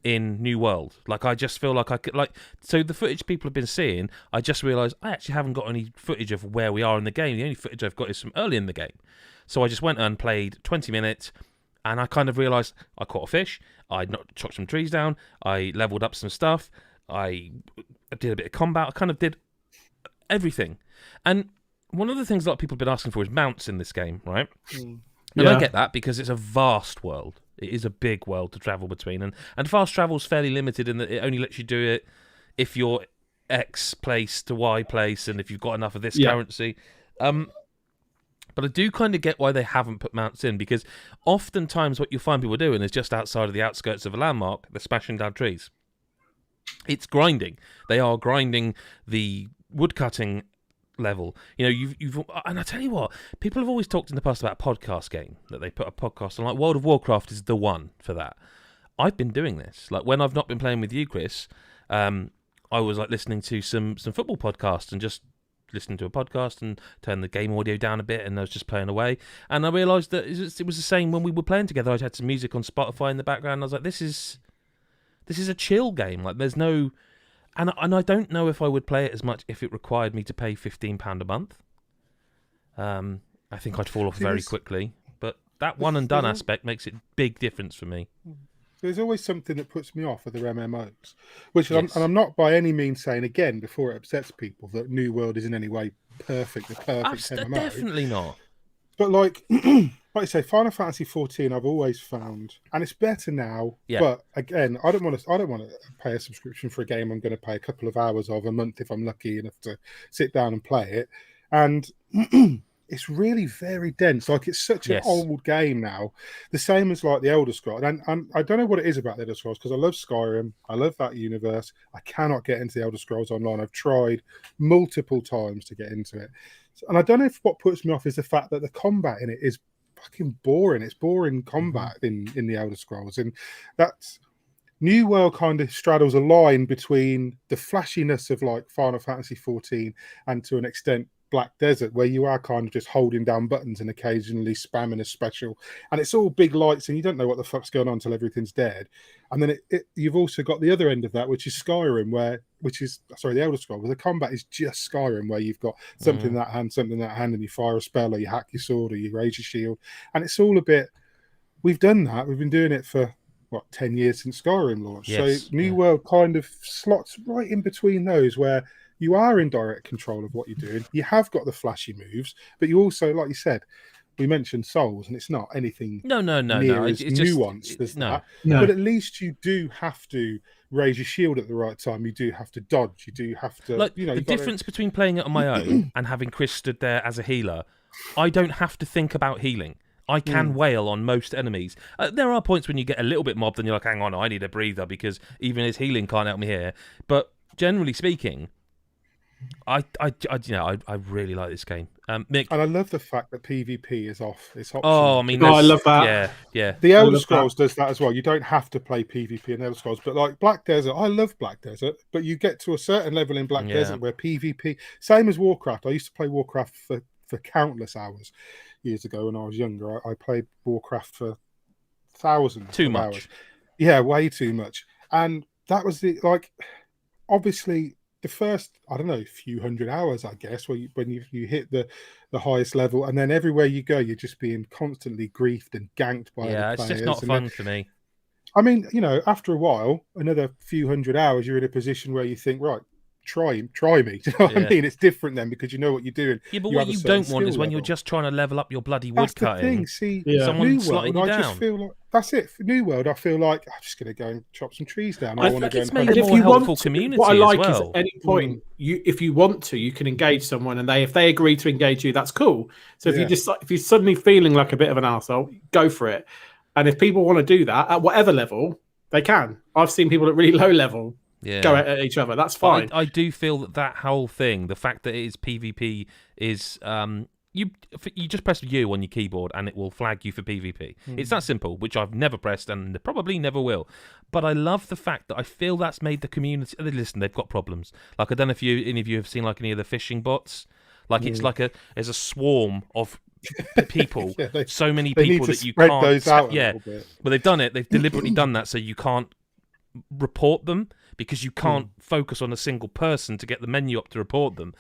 in New World. Like, I just feel like I could, like, so the footage people have been seeing, I just realised I actually haven't got any footage of where we are in the game. The only footage I've got is from early in the game. So I just went and played 20 minutes, and I kind of realised I caught a fish, I chopped some trees down, I leveled up some stuff, I did a bit of combat, I kind of did everything. And one of the things a lot of people have been asking for is mounts in this game, right? And I get that because it's a vast world. It is a big world to travel between, and fast travel's fairly limited in that it only lets you do it if you're X place to Y place, and if you've got enough of this currency. But I do kind of get why they haven't put mounts in, because oftentimes what you'll find people doing is just outside of the outskirts of a landmark, they're smashing down trees. It's grinding. They are grinding the woodcutting level. You've and I tell you what, people have always talked in the past about a podcast game, that they put a podcast on. Like, World of Warcraft is the one for that. I've been doing this. Like, when I've not been playing with you, Chris, I was like listening to some football podcasts, and just listening to a podcast and turn the game audio down a bit, and I was just playing away. And I realised that it was the same when we were playing together. I had some music on Spotify in the background, and I was like, this is a chill game. Like, there's no... And I don't know if I would play it as much if it required me to pay £15 a month. I think I'd fall off very quickly. But that one and done aspect makes it big difference for me. There's always something that puts me off with the MMOs, which I'm not by any means saying, again, before it upsets people, that New World is in any way perfect, the perfect MMO. Definitely not. But like I say, Final Fantasy 14, I've always found, and it's better now. Yeah. But again, I don't want to pay a subscription for a game I'm going to pay a couple of hours of a month if I'm lucky enough to sit down and play it. And it's really very dense. Like, it's such an old game now. The same as like the Elder Scrolls. And I don't know what it is about the Elder Scrolls, because I love Skyrim. I love that universe. I cannot get into the Elder Scrolls Online. I've tried multiple times to get into it. And I don't know if what puts me off is the fact that the combat in it is fucking boring. It's boring combat in the Elder Scrolls. And that's... New World kind of straddles a line between the flashiness of like Final Fantasy 14 and, to an extent, Black Desert, where you are kind of just holding down buttons and occasionally spamming a special, and it's all big lights and you don't know what the fuck's going on until everything's dead. And then you've also got the other end of that, which is Skyrim, the Elder Scrolls, where the combat is just Skyrim, where you've got something in that hand, and you fire a spell, or you hack your sword, or you raise your shield, and it's all a bit. We've done that. We've been doing it for 10 years since Skyrim launched. Yes, so New World kind of slots right in between those, where you are in direct control of what you're doing. You have got the flashy moves, but you also, like you said, we mentioned Souls, and it's not anything no. As It's nuanced as that. No. But at least you do have to raise your shield at the right time. You do have to dodge. You do have to, like the difference between playing it on my own and having Chris stood there as a healer. I don't have to think about healing. I can wail on most enemies. There are points when you get a little bit mobbed and you're like, hang on, I need a breather because even his healing can't help me here. But generally speaking, I really like this game. Mick, and I love the fact that PvP is off. It's optional. oh, I mean, I love that. Yeah. The Elder Scrolls does that as well. You don't have to play PvP in Elder Scrolls, but like Black Desert, I love Black Desert, but you get to a certain level in Black Desert where PvP, same as Warcraft. I used to play Warcraft for countless hours years ago when I was younger. I played Warcraft for thousands of hours. Yeah, way too much. And that was obviously the first, I don't know, few hundred hours, I guess, when you hit the highest level, and then everywhere you go, you're just being constantly griefed and ganked by other players. It's just not fun for me. I mean, after a while, another few hundred hours, you're in a position where you think, right, try me. Do you know what I mean? It's different then because you know what you're doing. Yeah, but what you don't want is when you're just trying to level up your bloody woodcutting. See, someone New slotting World, you I down. just feel like that's it. For New World, I feel like I'm just going to go and chop some trees down. I want think to go it's and made a more helpful community what I like as well. is at any point, if you want to, you can engage someone, and if they agree to engage you, that's cool. So if you're suddenly feeling like a bit of an arsehole, go for it. And if people want to do that at whatever level, they can. I've seen people at really low level go at each other. That's fine. I do feel that whole thing, the fact that it is PvP, is you just press U on your keyboard and it will flag you for PvP. It's that simple, which I've never pressed and probably never will. But I love the fact that I feel that's made the community. Listen, they've got problems. Like, I don't know if any of you have seen like any of the phishing bots. Like it's like there's a swarm of people, so many people that you can't. Those out a little bit. But they've done it. They've deliberately done that so you can't report them, because you can't focus on a single person to get the menu up to report them.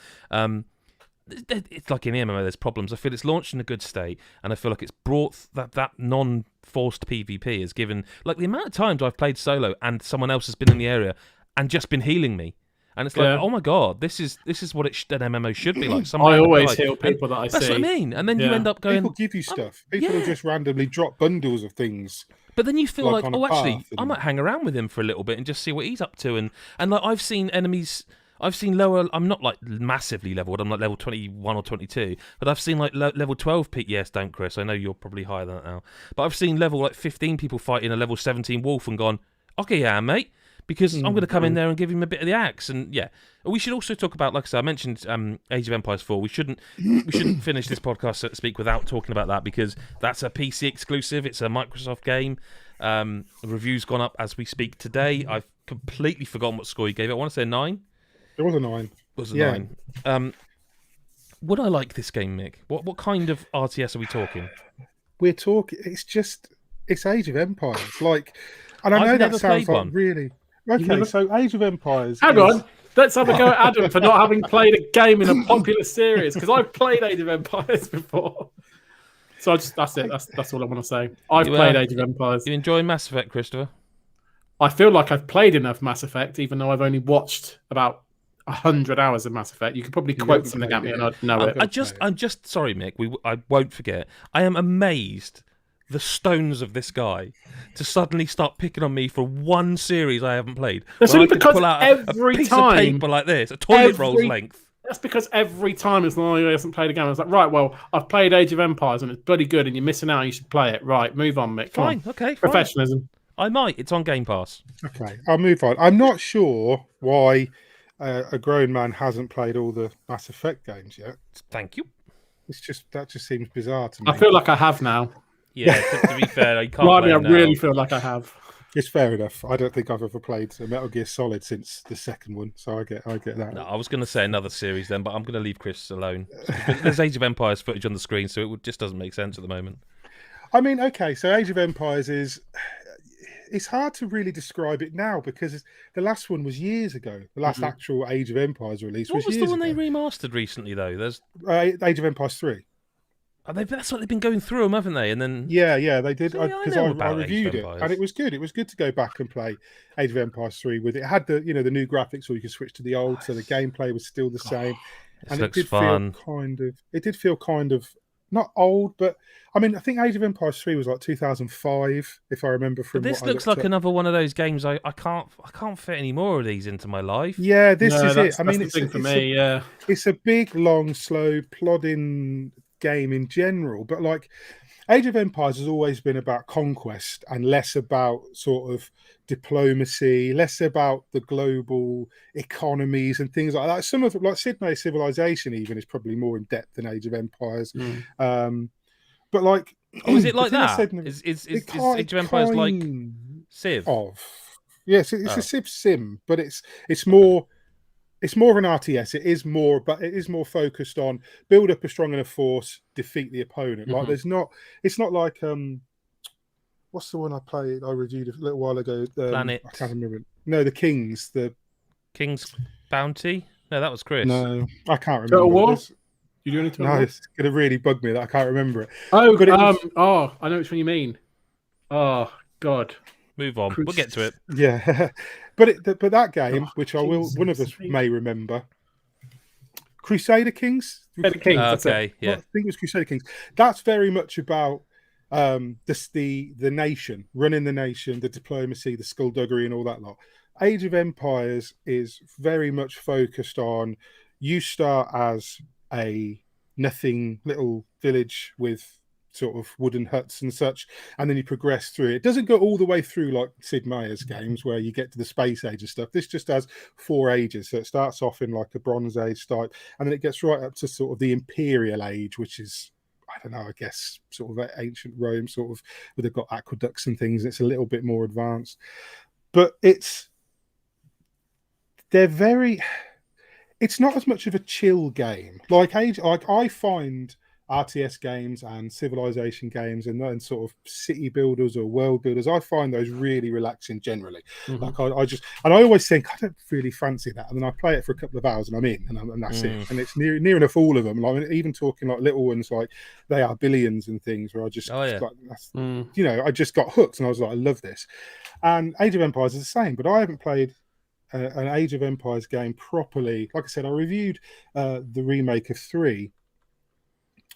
It's like in the MMO, there's problems. I feel it's launched in a good state, and I feel like it's brought that non-forced PvP has given, like, the amount of times I've played solo and someone else has been in the area and just been healing me. And it's like, oh my god, this is what an MMO should be like. I always heal people that I see. That's what I mean. And then you end up going... People give you stuff. People will just randomly drop bundles of things. But then you feel like actually, I might hang around with him for a little bit and just see what he's up to. And like, I've seen enemies... I've seen lower... I'm not like massively leveled. I'm like level 21 or 22. But I've seen like level 12... Yes, don't, Chris. I know you're probably higher than that now. But I've seen level like 15 people fighting a level 17 wolf and gone, okay, yeah, mate. Because I'm going to come in there and give him a bit of the axe. And yeah, we should also talk about, like I said, I mentioned Age of Empires 4. We shouldn't finish this podcast, so to speak, without talking about that, because that's a PC exclusive. It's a Microsoft game. The review's gone up as we speak today. I've completely forgotten what score you gave it. I want to say 9. It was a 9. It was a 9. Would I like this game, Mick? What kind of RTS are we talking? We're talking... It's Age of Empires. Like, and I know that sounds like really... Okay, so Age of Empires. Hang on, let's have a go at Adam for not having played a game in a popular series, because I've played Age of Empires before. So that's it. That's all I want to say. I've played Age of Empires. You enjoying Mass Effect, Christopher? I feel like I've played enough Mass Effect, even though I've only watched about 100 hours of Mass Effect. You could probably quote something at me and I'd know it. I'm just sorry, Mick. I won't forget. I am amazed. The stones of this guy to suddenly start picking on me for one series I haven't played. That's only because pull out every a piece time, of paper like this, a toilet roll's length. That's because every time it's like, I hasn't played a game. I was like, right, well, I've played Age of Empires and it's bloody good, and you're missing out. You should play it. Right, move on, Mick. Fine, okay, professionalism. Fine. I might. It's on Game Pass. Okay, I'll move on. I'm not sure why a grown man hasn't played all the Mass Effect games yet. Thank you. That just seems bizarre to me. I feel like I have now. Yeah, to be fair, you can't. I really feel like I have. It's fair enough. I don't think I've ever played a Metal Gear Solid since the second one, so I get that. No, I was going to say another series then, but I'm going to leave Chris alone. There's Age of Empires footage on the screen, so it just doesn't make sense at the moment. I mean, okay, so Age of Empires is. It's hard to really describe it now because the last one was years ago. The last actual Age of Empires release was years ago. What was the one they remastered recently, though? There's Age of Empires 3. That's what they've been going through them, haven't they? And then yeah, they did. See, Because I reviewed it, and it was good. It was good to go back and play Age of Empires 3 with it. It had the the new graphics, or you could switch to the old, so the gameplay was still the same. And it did fun. It did feel kind of not old, but I mean, I think Age of Empires 3 was like 2005, if I remember from. But this looks like another one of those games. I can't fit any more of these into my life. Yeah, this is it. I mean, it's the thing for me. Yeah, it's a big, long, slow, plodding game in general, but like Age of Empires has always been about conquest and less about sort of diplomacy, less about the global economies and things like that. Some of like Sydney Civilization even is probably more in depth than Age of Empires. But like, is it like that? Is Age of Empires like Civ? Yes, it's a Civ sim, but it's more. It's more of an RTS. It is more focused on build up a strong enough force, defeat the opponent. Like it's not like what's the one I reviewed a little while ago? Planet. I can't remember. No, the King's Bounty. No, that was Chris. No, I can't remember. Total War? You do any Total War? No, it's gonna really bug me that I can't remember it. Oh, but I know which one you mean. Oh God. Move on. We'll get to it. Yeah, but that game, which one of us may remember, Crusader Kings. Okay, yeah. I think it was Crusader Kings. That's very much about the nation, running the nation, the diplomacy, the skullduggery, and all that lot. Age of Empires is very much focused on you start as a nothing little village with sort of wooden huts and such, and then you progress through. It doesn't go all the way through like Sid Meier's games where you get to the space age and stuff. This just has 4 ages, so it starts off in like a Bronze Age type, and then it gets right up to sort of the Imperial Age, which is, I don't know, I guess sort of ancient Rome, sort of, where they've got aqueducts and things. It's a little bit more advanced, but it's not as much of a chill game. Like I find RTS games and civilization games and sort of city builders or world builders, I find those really relaxing generally. Like I always think I don't really fancy that, and then I play it for a couple of hours and I'm in, and that's it. And it's near enough all of them. Like even talking like little ones like They Are Billions and things where I just I just got hooked and I was like, I love this. And Age of Empires is the same, but I haven't played an Age of Empires game properly. Like I said, I reviewed the remake of 3,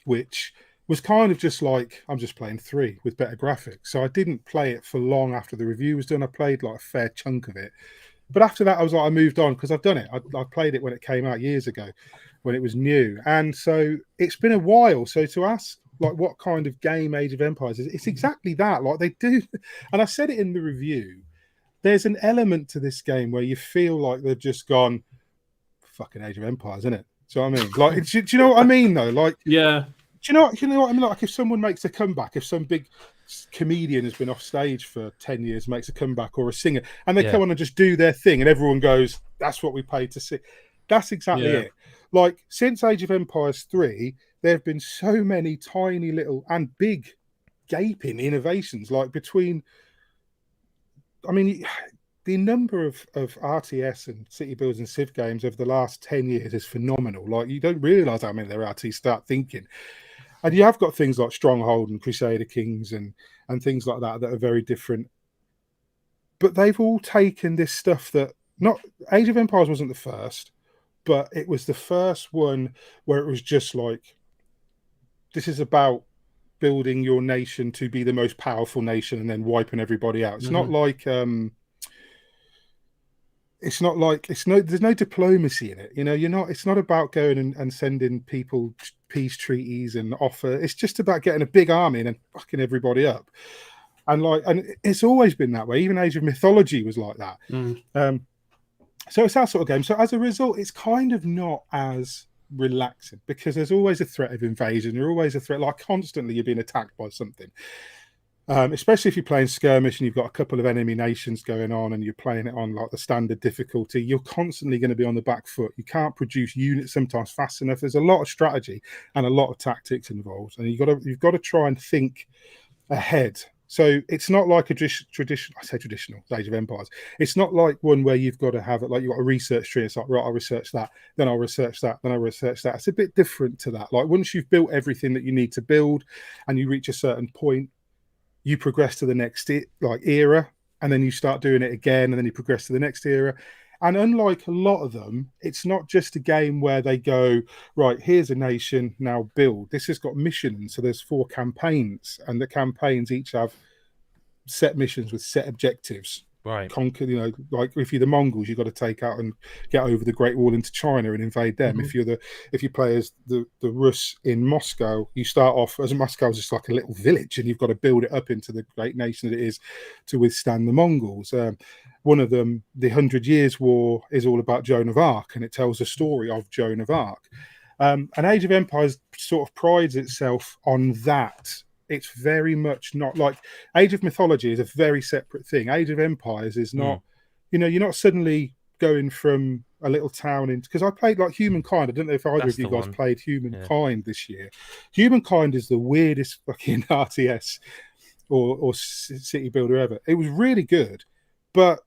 which was kind of just like, I'm just playing 3 with better graphics. So I didn't play it for long after the review was done. I played like a fair chunk of it. But after that, I was like, I moved on because I've done it. I played it when it came out years ago, when it was new. And so it's been a while. So to ask, like, what kind of game Age of Empires is, it's exactly that. Like, they do. And I said it in the review. There's an element to this game where you feel like they've just gone, fucking Age of Empires, isn't it? So I mean, like, do you know what I mean, though? Like, yeah. Do you know what I mean? Like, if someone makes a comeback, if some big comedian has been off stage for 10 years, makes a comeback, or a singer, and they come on and just do their thing, and everyone goes, that's what we paid to see. That's exactly it. Like, since Age of Empires 3, there have been so many tiny little and big gaping innovations, like between, I mean, the number of RTS and city builders and Civ games over the last 10 years is phenomenal. Like, you don't realise how many there are till you start thinking. And you have got things like Stronghold and Crusader Kings and things like that are very different. But they've all taken this stuff that, not Age of Empires wasn't the first, but it was the first one where it was just like, this is about building your nation to be the most powerful nation and then wiping everybody out. It's not like there's no diplomacy in it. You know, it's not about going and sending people peace treaties and offer. It's just about getting a big army and then fucking everybody up. And it's always been that way. Even Age of Mythology was like that. So it's that sort of game. So as a result, it's kind of not as relaxing because there's always a threat of invasion. You're always a threat, like constantly you're being attacked by something. Especially if you're playing skirmish and you've got a couple of enemy nations going on and you're playing it on like the standard difficulty, you're constantly going to be on the back foot. You can't produce units sometimes fast enough. There's a lot of strategy and a lot of tactics involved, and you've got to try and think ahead. So it's not like a traditional, I say traditional, Age of Empires. It's not like one where you've got to have it, like you've got a research tree. It's like, right, I'll research that, then I'll research that, then I'll research that. It's a bit different to that. Like once you've built everything that you need to build and you reach a certain point, you progress to the next era, and then you start doing it again, and then you progress to the next era. And unlike a lot of them, it's not just a game where they go, right, here's a nation, now build. This has got missions. So there's 4 campaigns, and the campaigns each have set missions with set objectives. Right. Conquer, like if you're the Mongols, you've got to take out and get over the Great Wall into China and invade them. Mm-hmm. If you play as the Rus in Moscow, you start off as Moscow's just like a little village, and you've got to build it up into the great nation that it is to withstand the Mongols. One of them, the 100 Years' War, is all about Joan of Arc, and it tells the story of Joan of Arc. And Age of Empires sort of prides itself on that. It's very much not like Age of Mythology is a very separate thing. Age of Empires is not, you're not suddenly going from a little town into, because I played like Humankind. I don't know if either of you guys played Humankind this year. Humankind is the weirdest fucking RTS or city builder ever. It was really good, but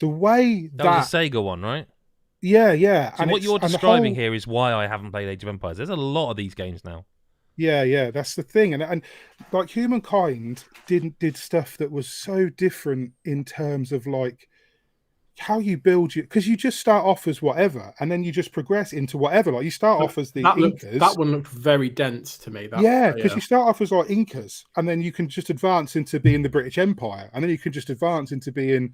the way that was a Sega one, right? Yeah. So what you're describing here is why I haven't played Age of Empires. There's a lot of these games now. Yeah, that's the thing, and like Humankind did stuff that was so different in terms of like how you build because you just start off as whatever, and then you just progress into whatever. Like you start off as the Incas. That one looked very dense to me. Because you start off as like Incas, and then you can just advance into being the British Empire, and then you can just advance into being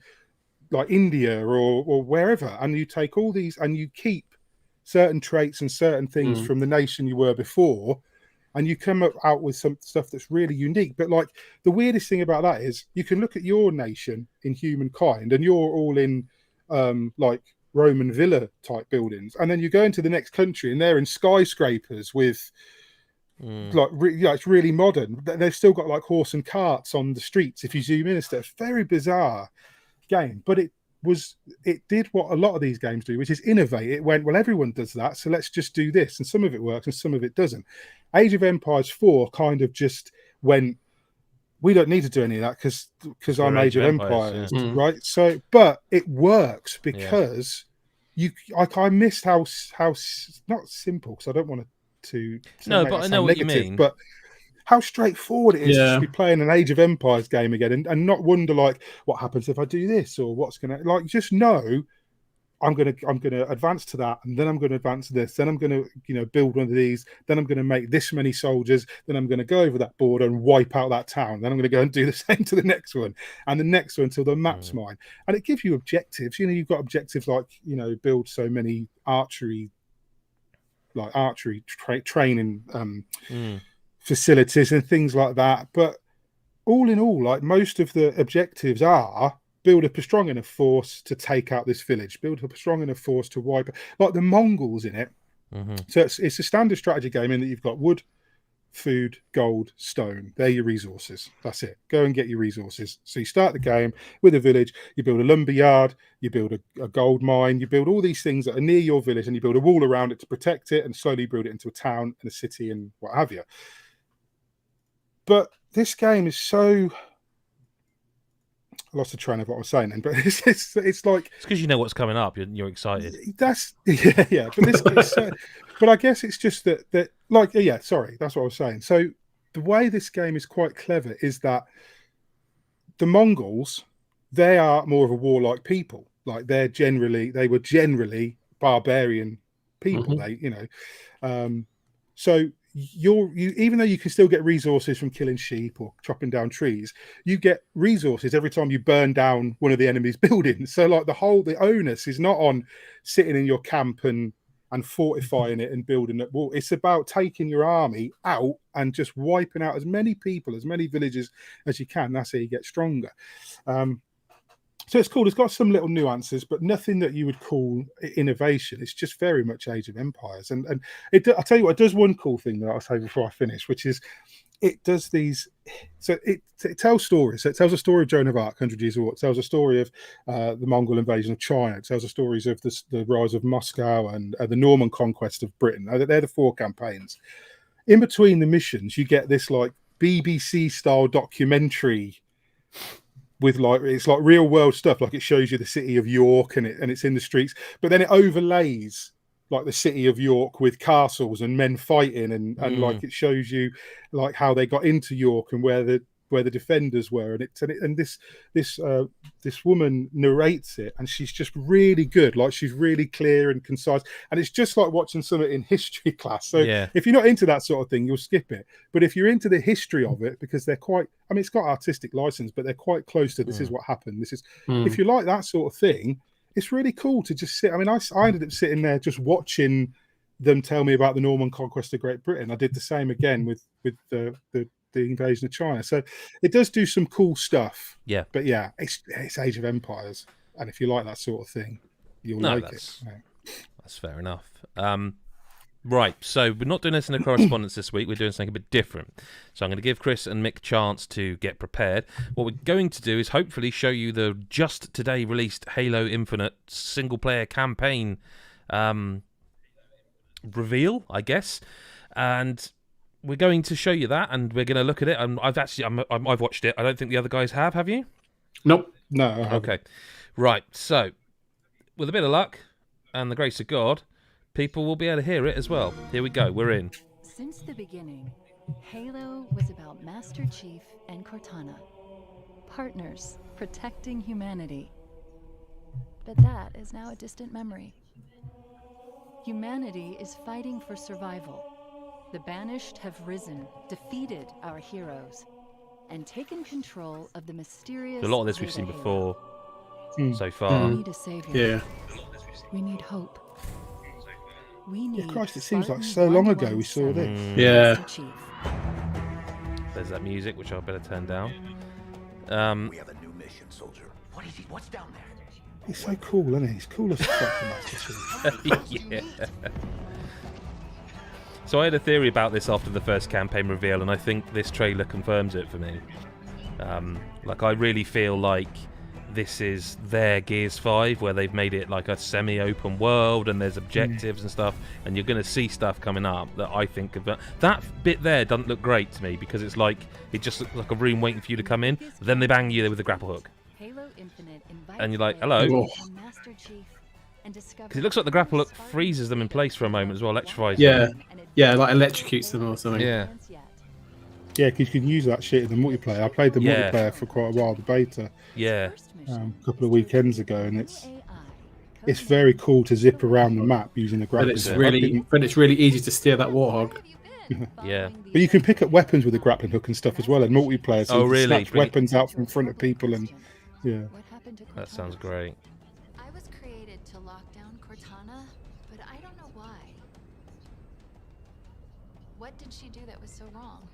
like India or wherever, and you take all these and you keep certain traits and certain things from the nation you were before. And you come out with some stuff that's really unique. But like the weirdest thing about that is you can look at your nation in Humankind and you're all in like Roman villa type buildings. And then you go into the next country and they're in skyscrapers with it's really modern. They've still got like horse and carts on the streets. If you zoom in and stuff, very bizarre game. But it did what a lot of these games do, which is innovate. It went, well, everyone does that, so let's just do this. And some of it works and some of it doesn't. Age of Empires 4 kind of just went, we don't need to do any of that because I'm Age of Empires, right? So, but it works because I missed how not simple, because I don't want to no, but I know what you mean. But how straightforward it is to be playing an Age of Empires game again and not wonder like what happens if I do this or what's gonna like just know I'm gonna advance to that, and then I'm gonna advance to this, then I'm gonna build one of these, then I'm gonna make this many soldiers, then I'm gonna go over that border and wipe out that town, then I'm gonna go and do the same to the next one and the next one until the map's mine. And it gives you objectives. You've got objectives like build so many archery training facilities and things like that. But all in all, like most of the objectives are build up a strong enough force to take out this village, build up a strong enough force to wipe like the Mongols in it. So it's a standard strategy game in that you've got wood, food, gold, stone. They're your resources. That's it. Go and get your resources. So you start the game with a village, you build a lumber yard, you build a gold mine, you build all these things that are near your village, and you build a wall around it to protect it and slowly build it into a town and a city and what have you. But this game is so... I lost the train of what I was saying then, but it's like... It's because you know what's coming up. You're excited. That's... Yeah. But this but I guess it's just that like... Yeah, sorry. That's what I was saying. So the way this game is quite clever is that the Mongols, they are more of a warlike people. Like they were generally barbarian people. They, so... you even though you can still get resources from killing sheep or chopping down trees, you get resources every time you burn down one of the enemy's buildings. So like the onus is not on sitting in your camp and fortifying it and building it wall. It's about taking your army out and just wiping out as many people, as many villages as you can. That's how you get stronger. So So it's cool. It's got some little nuances, but nothing that you would call innovation. It's just very much Age of Empires. And I'll tell you what, it does one cool thing that I'll say before I finish, which is it does these. So it tells stories. So it tells a story of Joan of Arc, 100 Years of War. It tells a story of the Mongol invasion of China. It tells the stories of the rise of Moscow and the Norman conquest of Britain. They're the 4 campaigns. In between the missions, you get this like BBC style documentary with it's like real world stuff. Like it shows you the city of York and it's in the streets, but then it overlays like the city of York with castles and men fighting and like it shows you like how they got into York and where the defenders were, and this woman narrates it, and she's just really good. Like she's really clear and concise, and it's just like watching something in history class. So if you're not into that sort of thing, you'll skip it. But if you're into the history of it, because they're quite, I mean, it's got artistic license, but they're quite close to this is what happened. This is if you like that sort of thing, it's really cool to just sit. I mean, I ended up sitting there just watching them tell me about the Norman conquest of Great Britain. I did the same again with the invasion of China. So it does do some cool stuff. Yeah. But yeah, it's Age of Empires. And if you like that sort of thing, you'll like it. Yeah. That's fair enough. Right, so we're not doing this in a correspondence this week. We're doing something a bit different. So I'm going to give Chris and Mick a chance to get prepared. What we're going to do is hopefully show you the just today released Halo Infinite single-player campaign reveal, I guess. And we're going to show you that, and we're going to look at it. And I've watched it. I don't think the other guys have. Have you? Nope. No. Okay. Right. So, with a bit of luck and the grace of God, people will be able to hear it as well. Here we go. We're in. Since the beginning, Halo was about Master Chief and Cortana, partners protecting humanity. But that is now a distant memory. Humanity is fighting for survival. The Banished have risen, defeated our heroes, and taken control of the mysterious... A lot of this we've seen before so far. We need a savior. Yeah. We need hope. We need Christ, it seems like so long ago we saw this. Yeah. There's that music, which I better turn down. We have a new mission, soldier. What is it? What's down there? He's so cool, isn't he? He's cool as fuck, the Master Chief. Yeah. So I had a theory about this after the first campaign reveal, and I think this trailer confirms it for me. Like, I really feel like this is their Gears 5, where they've made it like a semi-open world, and there's objectives and stuff, and you're going to see stuff coming up that I think... That bit there doesn't look great to me, because it's like, it just looks like a room waiting for you to come in, then they bang you there with a grapple hook. And you're like, hello? Because it looks like the grapple hook freezes them in place for a moment as well, electrifies them. Yeah, like electrocutes them or something. Yeah. Yeah, because you can use that shit in the multiplayer. I played the multiplayer for quite a while, the beta. Yeah. A couple of weekends ago, and it's very cool to zip around the map using the grappling hook. But it's really easy to steer that warthog. Yeah. But you can pick up weapons with the grappling hook and stuff as well in multiplayer. So you can snatch weapons out from in front of people, and yeah. That sounds great. I was created to lock down Cortana, but I don't know why. What did she do that was so wrong?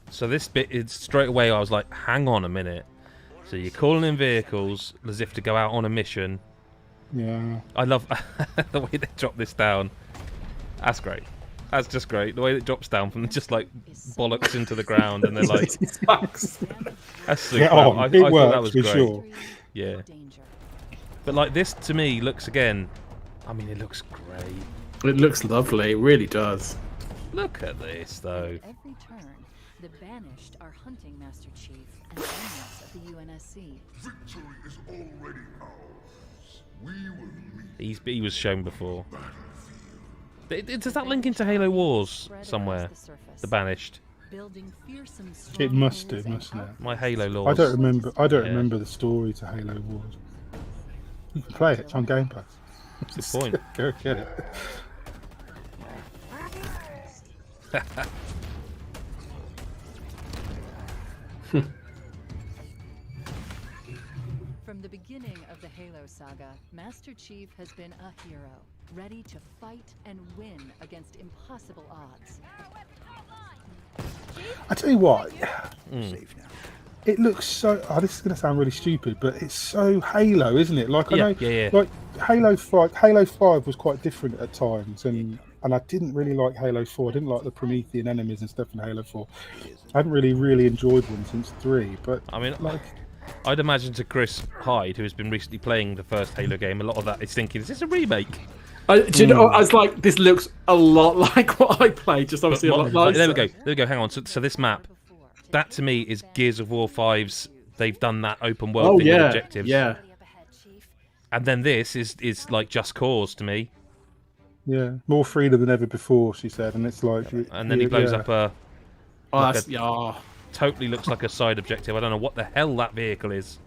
So this bit is straight away I was like, hang on a minute. So you're calling in vehicles as if to go out on a mission. Yeah. I love the way they drop this down. That's great. That's just great. The way it drops down from just like bollocks into the ground, and they're like, that's super. Yeah, I it thought works, that was for great. sure. Yeah. But like this to me looks again. I mean, it looks great. It looks lovely. It really does. Look at this though. Every turn, the Banished are hunting Master Chief and remnants of the UNSC. Victory is already ours. We will meet. He was shown before. Does that link into Halo Wars somewhere? The Banished. It must do, mustn't it? My Halo lore. I don't remember. Remember the story to Halo Wars. You can play it. It's on Game Pass. That's the point. Go get it. From the beginning of the Halo saga, Master Chief has been a hero, ready to fight and win against impossible odds. I tell you what, Safe now. it looks so. Oh, this is going to sound really stupid, but it's so Halo, isn't it? Like I know, yeah. like Halo 5 was quite different at times, and I didn't really like Halo 4. I didn't like the Promethean enemies and stuff in Halo 4. I haven't really enjoyed one since 3. But I mean, like, I'd imagine to Chris Hyde, who has been recently playing the first Halo game, a lot of that is thinking, is this a remake? Do you know? I was like, this looks a lot like what I played. Just obviously a lot nicer. There we go. Hang on. So this map, that to me is Gears of War 5's. They've done that open world thing with objectives. Yeah. And then this is like Just Cause to me. yeah, more freedom than ever before, she said, and it's like, And then he blows up a. Oh, like that's, totally looks like a side objective. I don't know what the hell that vehicle is.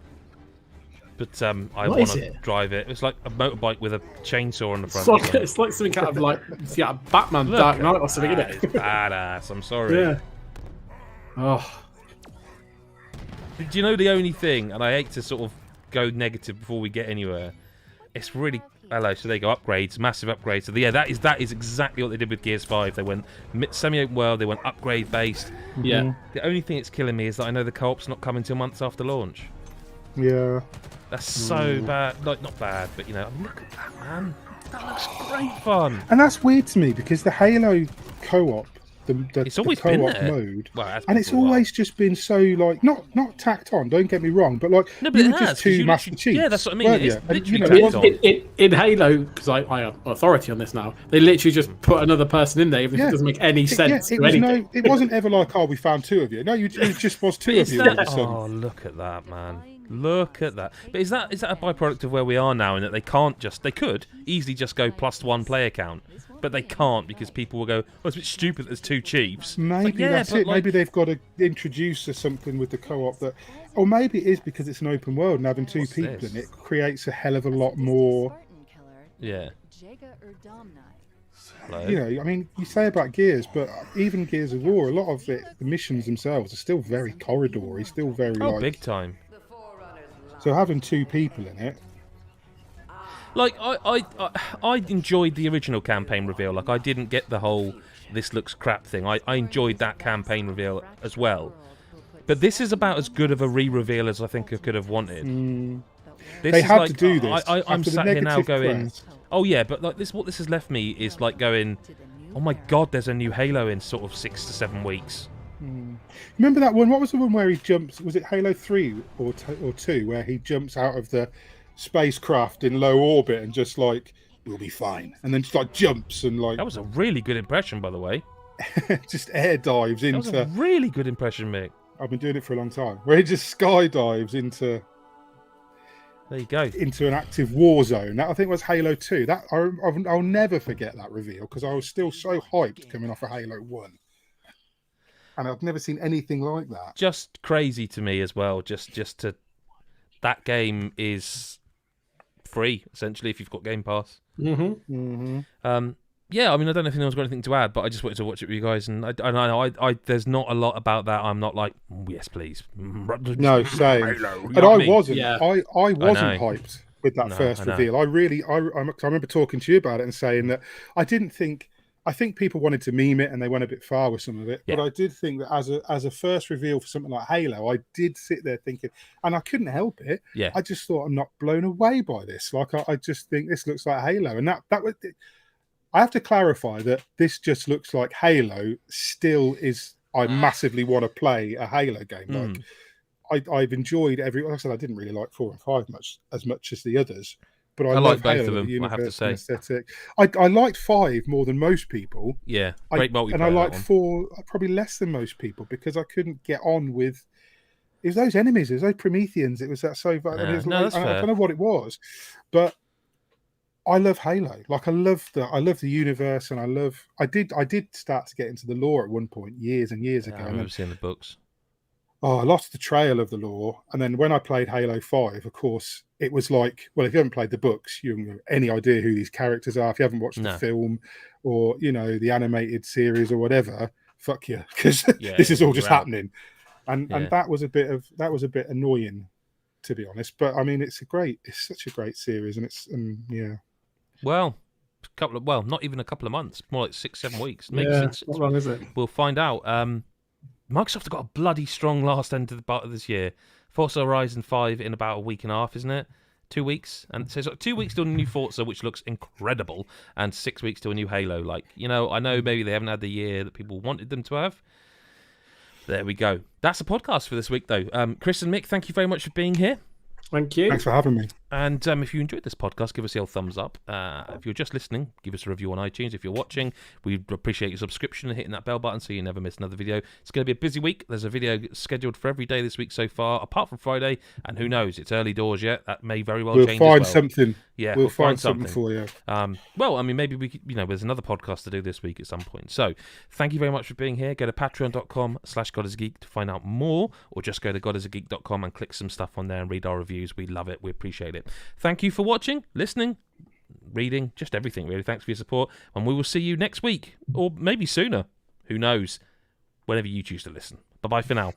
But I What want is to it? drive it. It's like a motorbike with a chainsaw on the It's front. like something out of like Batman Look, Dark Knight or something, isn't it's it? badass. I'm sorry. Yeah. Oh. Do you know the only thing, and I hate to sort of go negative before we get anywhere, it's really... Hello, so there you go, upgrades, massive upgrades. So yeah, that is exactly what they did with Gears 5. They went semi-open world, they went upgrade-based. Yeah. The only thing that's killing me is that I know the co-op's not coming till months after launch. yeah. That's so bad. Like, not bad, but, you know, look at that, man. That looks great fun. And that's weird to me because the Halo co-op, It's always the been co-op there. mode, Well, it has and been it's for a while. always just been so like not tacked on. Don't get me wrong, but like No, but you it were has, just 'cause two you Master literally- Chiefs. yeah, that's what I mean, weren't it's you? And, you know, literally it wasn't- In Halo, because I have authority on this now, they literally just put another person in there, even if Yeah. it doesn't make any sense it to was anything. it wasn't ever like, oh, we found two of you. No, it just was two of Is you. that... all of a sudden. Oh, look at that, man. Look at that. But is that a byproduct of where we are now, in that they can't just... They could easily just go +1 player count, but they can't because people will go, oh, it's a bit stupid that there's two Chiefs. It's Maybe like, yeah, that's but it. like- Maybe they've got to introduce something with the co-op that, or maybe it is because it's an open world and having two What's people this? in it creates a hell of a lot more. Yeah. Hello? You know, I mean, you say about Gears, but even Gears of War, a lot of it, the missions themselves are still very corridory, still very Oh, like. big time. So having two people in it, Like, I enjoyed the original campaign reveal. Like, I didn't get the whole this looks crap thing. I enjoyed that campaign reveal as well. But this is about as good of a re-reveal as I think I could have wanted. This they is had like, to do this. I'm after the sat here now negative going, press. oh yeah, but like this, what this has left me is like going, oh my god, there's a new Halo in sort of 6 to 7 weeks. Remember that one? What was the one where he jumps? Was it Halo 3 or 2, where he jumps out of the spacecraft in low orbit and just like, we'll be fine, and then just like jumps and like That was a really good impression, by the way. just air dives That was a into. really good impression, Mick. I've been doing it for a long time. Where he just skydives into There you go. an active war zone. That I think was Halo 2. That I'll never forget that reveal because I was still so hyped coming off of Halo 1, and I've never seen anything like that. Just crazy to me as well. Just to that game is free essentially if you've got Game Pass. Yeah, I mean, I don't know if anyone's got anything to add, but I just wanted to watch it with you guys, and I there's not a lot about that. I'm not like, oh, yes, please. No, same. Halo, you And know what I mean? wasn't. Yeah. I wasn't know. hyped with that No, first I know. reveal. I remember talking to you about it and saying that I didn't think. I think people wanted to meme it and they went a bit far with some of it. But Yeah. I did think that as a first reveal for something like Halo, I did sit there thinking, and I couldn't help it. Yeah. I just thought I'm not blown away by this. Like I just think this looks like Halo, and that was. I have to clarify that this just looks like Halo. Still is. I massively want to play a Halo game. Like I've enjoyed every. Like I said, I didn't really like 4 and 5 as much as the others. But I like love both Halo, of them, the I have to universe say. and aesthetic. I liked 5 more than most people. Yeah, great multiplayer. And I that liked one. 4 probably less than most people because I couldn't get on with. It was those enemies, it was those Prometheans. It was that so. It was no, that's I fair. don't know what it was, but I love Halo. Like I love the universe, and I did start to get into the lore at one point years and years Yeah, ago. I And remember then, seeing the books. I lost the trail of the lore. And then when I played Halo 5, of course, it was like, well, if you haven't played the books, you haven't got any idea who these characters are. If you haven't watched No. the film or, the animated series or whatever, fuck you, because Yeah, this is all just you're out. happening. And Yeah. that was a bit annoying, to be honest. But I mean, it's such a great series, and yeah. Well, not even a couple of months. More like 6, 7 weeks. Maybe Yeah, since not long, is it? we'll find out. Microsoft have got a bloody strong last end to the part of this year. Forza Horizon 5 in about a week and a half, isn't it? 2 weeks, and so it's like 2 weeks to a new Forza, which looks incredible, and 6 weeks to a new Halo. Like, I know maybe they haven't had the year that people wanted them to have. There we go. That's the podcast for this week, though. Chris and Mick, thank you very much for being here. Thank you. Thanks for having me. And if you enjoyed this podcast, give us the old thumbs up. If you're just listening, give us a review on iTunes. If you're watching, we appreciate your subscription and hitting that bell button so you never miss another video. It's going to be a busy week. There's a video scheduled for every day this week so far, apart from Friday. And who knows? It's early doors yet. That may very well change. We'll find as well. something. Yeah, we'll find something for you. Well, I mean, maybe we could, there's another podcast to do this week at some point. So thank you very much for being here. Go to patreon.com/GodIsAGeek to find out more, or just go to godisageek.com and click some stuff on there and read our reviews. We love it. We appreciate it. Thank you for watching, listening, reading, just everything, really. Thanks for your support. And we will see you next week, or maybe sooner. Who knows? Whenever you choose to listen. Bye-bye for now.